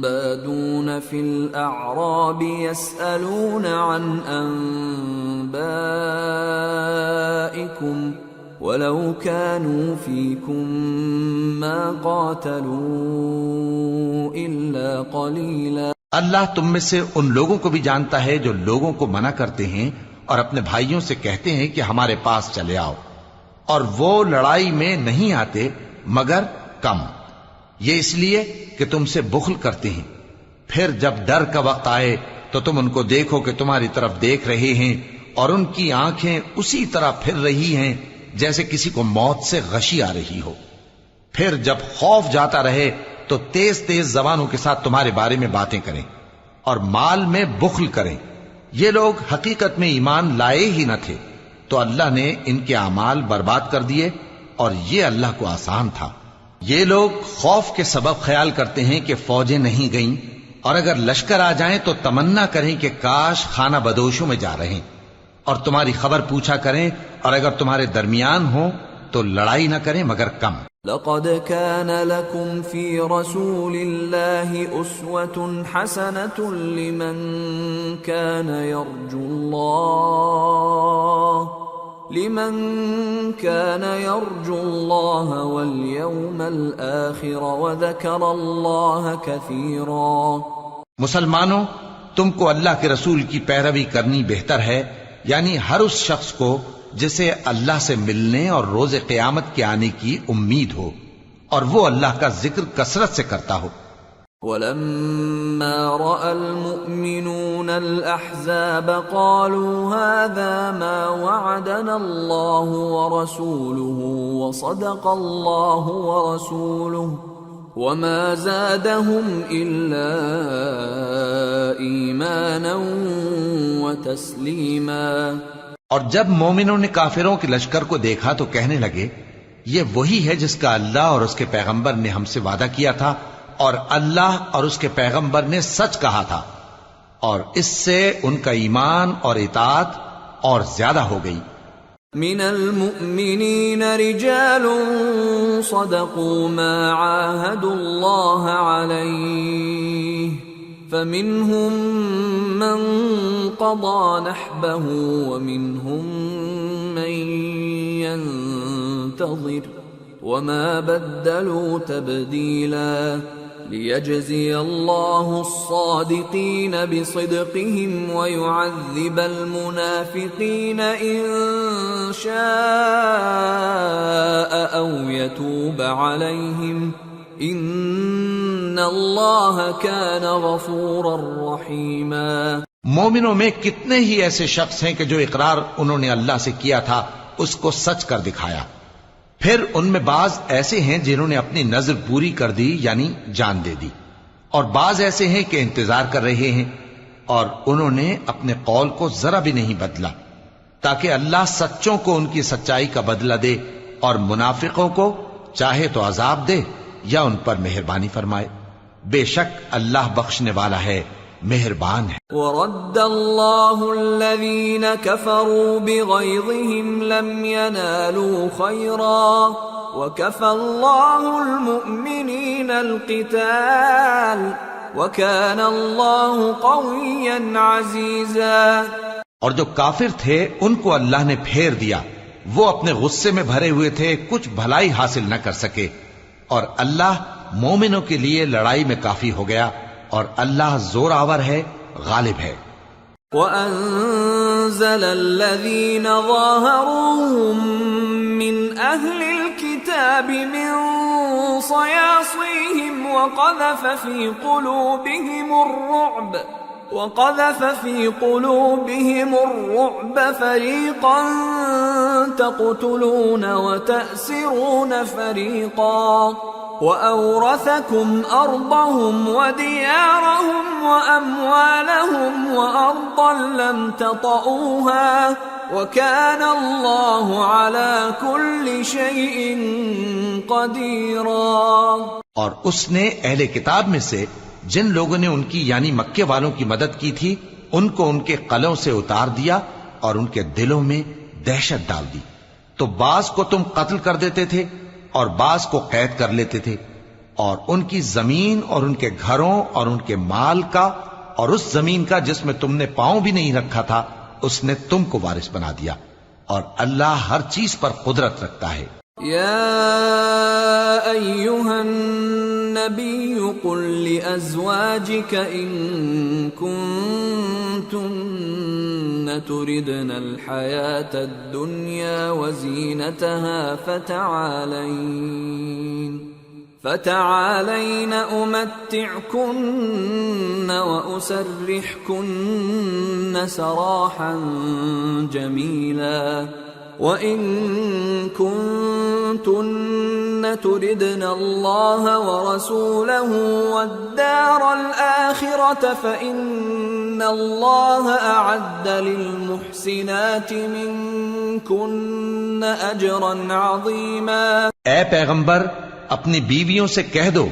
بادون في الأعراب يسألون عن أنبائكم ولو كانوا فيكم ما قاتلوا إلا قليلا۔ اللہ تم میں سے ان لوگوں کو بھی جانتا ہے جو لوگوں کو منع کرتے ہیں اور اپنے بھائیوں سے کہتے ہیں کہ ہمارے پاس چلے آؤ، اور وہ لڑائی میں نہیں آتے مگر کم، یہ اس لیے کہ تم سے بخل کرتے ہیں۔ پھر جب ڈر کا وقت آئے تو تم ان کو دیکھو کہ تمہاری طرف دیکھ رہے ہیں اور ان کی آنکھیں اسی طرح پھر رہی ہیں جیسے کسی کو موت سے غشی آ رہی ہو۔ پھر جب خوف جاتا رہے تو تیز تیز زبانوں کے ساتھ تمہارے بارے میں باتیں کریں اور مال میں بخل کریں۔ یہ لوگ حقیقت میں ایمان لائے ہی نہ تھے، تو اللہ نے ان کے اعمال برباد کر دیے، اور یہ اللہ کو آسان تھا۔ یہ لوگ خوف کے سبب خیال کرتے ہیں کہ فوجیں نہیں گئیں، اور اگر لشکر آ جائیں تو تمنا کریں کہ کاش خانہ بدوشوں میں جا رہے، اور تمہاری خبر پوچھا کریں، اور اگر تمہارے درمیان ہوں تو لڑائی نہ کریں مگر کم۔ لقد كان لكم في رسول الله أسوة حسنة لمن كان يرجو الله واليوم الآخر وذكر الله كثيرا۔ مسلمانوں، تم کو اللہ کے رسول کی پیروی کرنی بہتر ہے، یعنی ہر اس شخص کو جسے اللہ سے ملنے اور روز قیامت کے آنے کی امید ہو، اور وہ اللہ کا ذکر کثرت سے کرتا ہو۔ وَلَمَّا رَأَى الْمُؤْمِنُونَ الْأَحْزَابَ قَالُوا هَذَا مَا وَعَدَنَا اللَّهُ وَرَسُولُهُ وَصَدَقَ اللَّهُ وَرَسُولُهُ وَمَا زَادَهُمْ إِلَّا إِيمَانًا وَتَسْلِيمًا۔ اور جب مومنوں نے کافروں کے لشکر کو دیکھا تو کہنے لگے، یہ وہی ہے جس کا اللہ اور اس کے پیغمبر نے ہم سے وعدہ کیا تھا، اور اللہ اور اس کے پیغمبر نے سچ کہا تھا، اور اس سے ان کا ایمان اور اطاعت اور زیادہ ہو گئی۔ من المؤمنین رجال صدقوا ما عاهدوا الله عليه فمنهم من قضى نحبه ومنهم من ينتظر وما بدلوا تبديلا ليجزي الله الصادقين بصدقهم ويعذب المنافقين إن شاء أو يتوب عليهم ان اللہ کان غفورا رحیما۔ مومنوں میں کتنے ہی ایسے شخص ہیں کہ جو اقرار انہوں نے اللہ سے کیا تھا اس کو سچ کر دکھایا، پھر ان میں بعض ایسے ہیں جنہوں نے اپنی نظر پوری کر دی یعنی جان دے دی، اور بعض ایسے ہیں کہ انتظار کر رہے ہیں، اور انہوں نے اپنے قول کو ذرا بھی نہیں بدلا، تاکہ اللہ سچوں کو ان کی سچائی کا بدلہ دے اور منافقوں کو چاہے تو عذاب دے یا ان پر مہربانی فرمائے۔ بے شک اللہ بخشنے والا ہے، مہربان ہے۔ وَرَدَّ اللَّهُ الَّذِينَ كَفَرُوا بِغَيْظِهِمْ لَمْ يَنَالُوا خَيْرًا وَكَفَى اللَّهُ الْمُؤْمِنِينَ الْقِتَالَ وَكَانَ اللَّهُ قَوِيًّا عَزِيزًا۔ اور جو کافر تھے ان کو اللہ نے پھیر دیا، وہ اپنے غصے میں بھرے ہوئے تھے، کچھ بھلائی حاصل نہ کر سکے، اور اللہ مومنوں کے لیے لڑائی میں کافی ہو گیا، اور اللہ زور آور ہے، غالب ہے۔ وَأَنزَلَ الَّذِينَ ظَاهَرُوهُم مِّنْ أَهْلِ الْكِتَابِ مِنْ صَيَاصِيهِمْ وَقَذَفَ فِي قُلُوبِهِمُ الرُّعْبَ فَرِيقًا تَقْتُلُونَ وَتَأْسِرُونَ فَرِيقًا وَأَوْرَثَكُمْ أَرْضَهُمْ وَدِيَارَهُمْ وَأَمْوَالَهُمْ وَأَرْضًا لَمْ تَطَئُوهَا وَكَانَ اللَّهُ عَلَى كُلِّ شَيْءٍ قَدِيرًا۔ اور اس نے اہل کتاب میں سے جن لوگوں نے ان کی یعنی مکے والوں کی مدد کی تھی ان کو ان کے قلعوں سے اتار دیا اور ان کے دلوں میں دہشت ڈال دی، تو بعض کو تم قتل کر دیتے تھے اور بعض کو قید کر لیتے تھے، اور ان کی زمین اور ان کے گھروں اور ان کے مال کا اور اس زمین کا جس میں تم نے پاؤں بھی نہیں رکھا تھا اس نے تم کو وارث بنا دیا، اور اللہ ہر چیز پر قدرت رکھتا ہے۔ یا ایھا النبی قل لأزواجک ان کنتن تردن الحیاة الدنیا وزینتها فتعالین امتعکن واسرحکن سراحا جمیلا وَإِن كُنتُنَّ تُرِدْنَ اللَّهَ وَرَسُولَهُ وَالدَّارَ الْآخِرَةَ فَإِنَّ اللَّهَ أَعَدَّ لِلْمُحْسِنَاتِ مِنكُنَّ أَجْرًا عَظِيمًا۔ اے پیغمبر اپنی بیویوں سے کہہ دو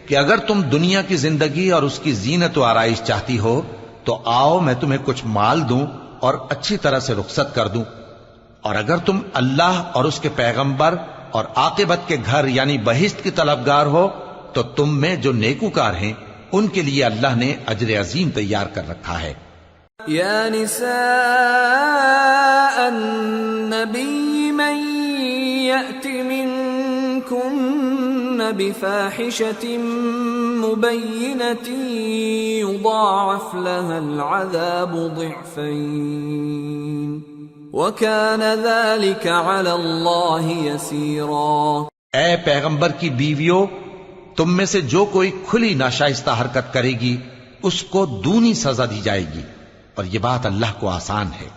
کہ اگر تم دنیا کی زندگی اور اس کی زینت و آرائش چاہتی ہو تو آؤ میں تمہیں کچھ مال دوں اور اچھی طرح سے رخصت کر دوں، اور اگر تم اللہ اور اس کے پیغمبر اور عاقبت کے گھر یعنی بہشت کی طلبگار ہو تو تم میں جو نیکوکار ہیں ان کے لیے اللہ نے اجر عظیم تیار کر رکھا ہے۔ یا نساء النبی من یأت منکن بفاحشة مبینة یضاعف لها العذاب ضعفین وَكَانَ ذَلِكَ عَلَى اللَّهِ يَسِيرًا۔ اے پیغمبر کی بیویوں، تم میں سے جو کوئی کھلی ناشائستہ حرکت کرے گی اس کو دونی سزا دی جائے گی، اور یہ بات اللہ کو آسان ہے۔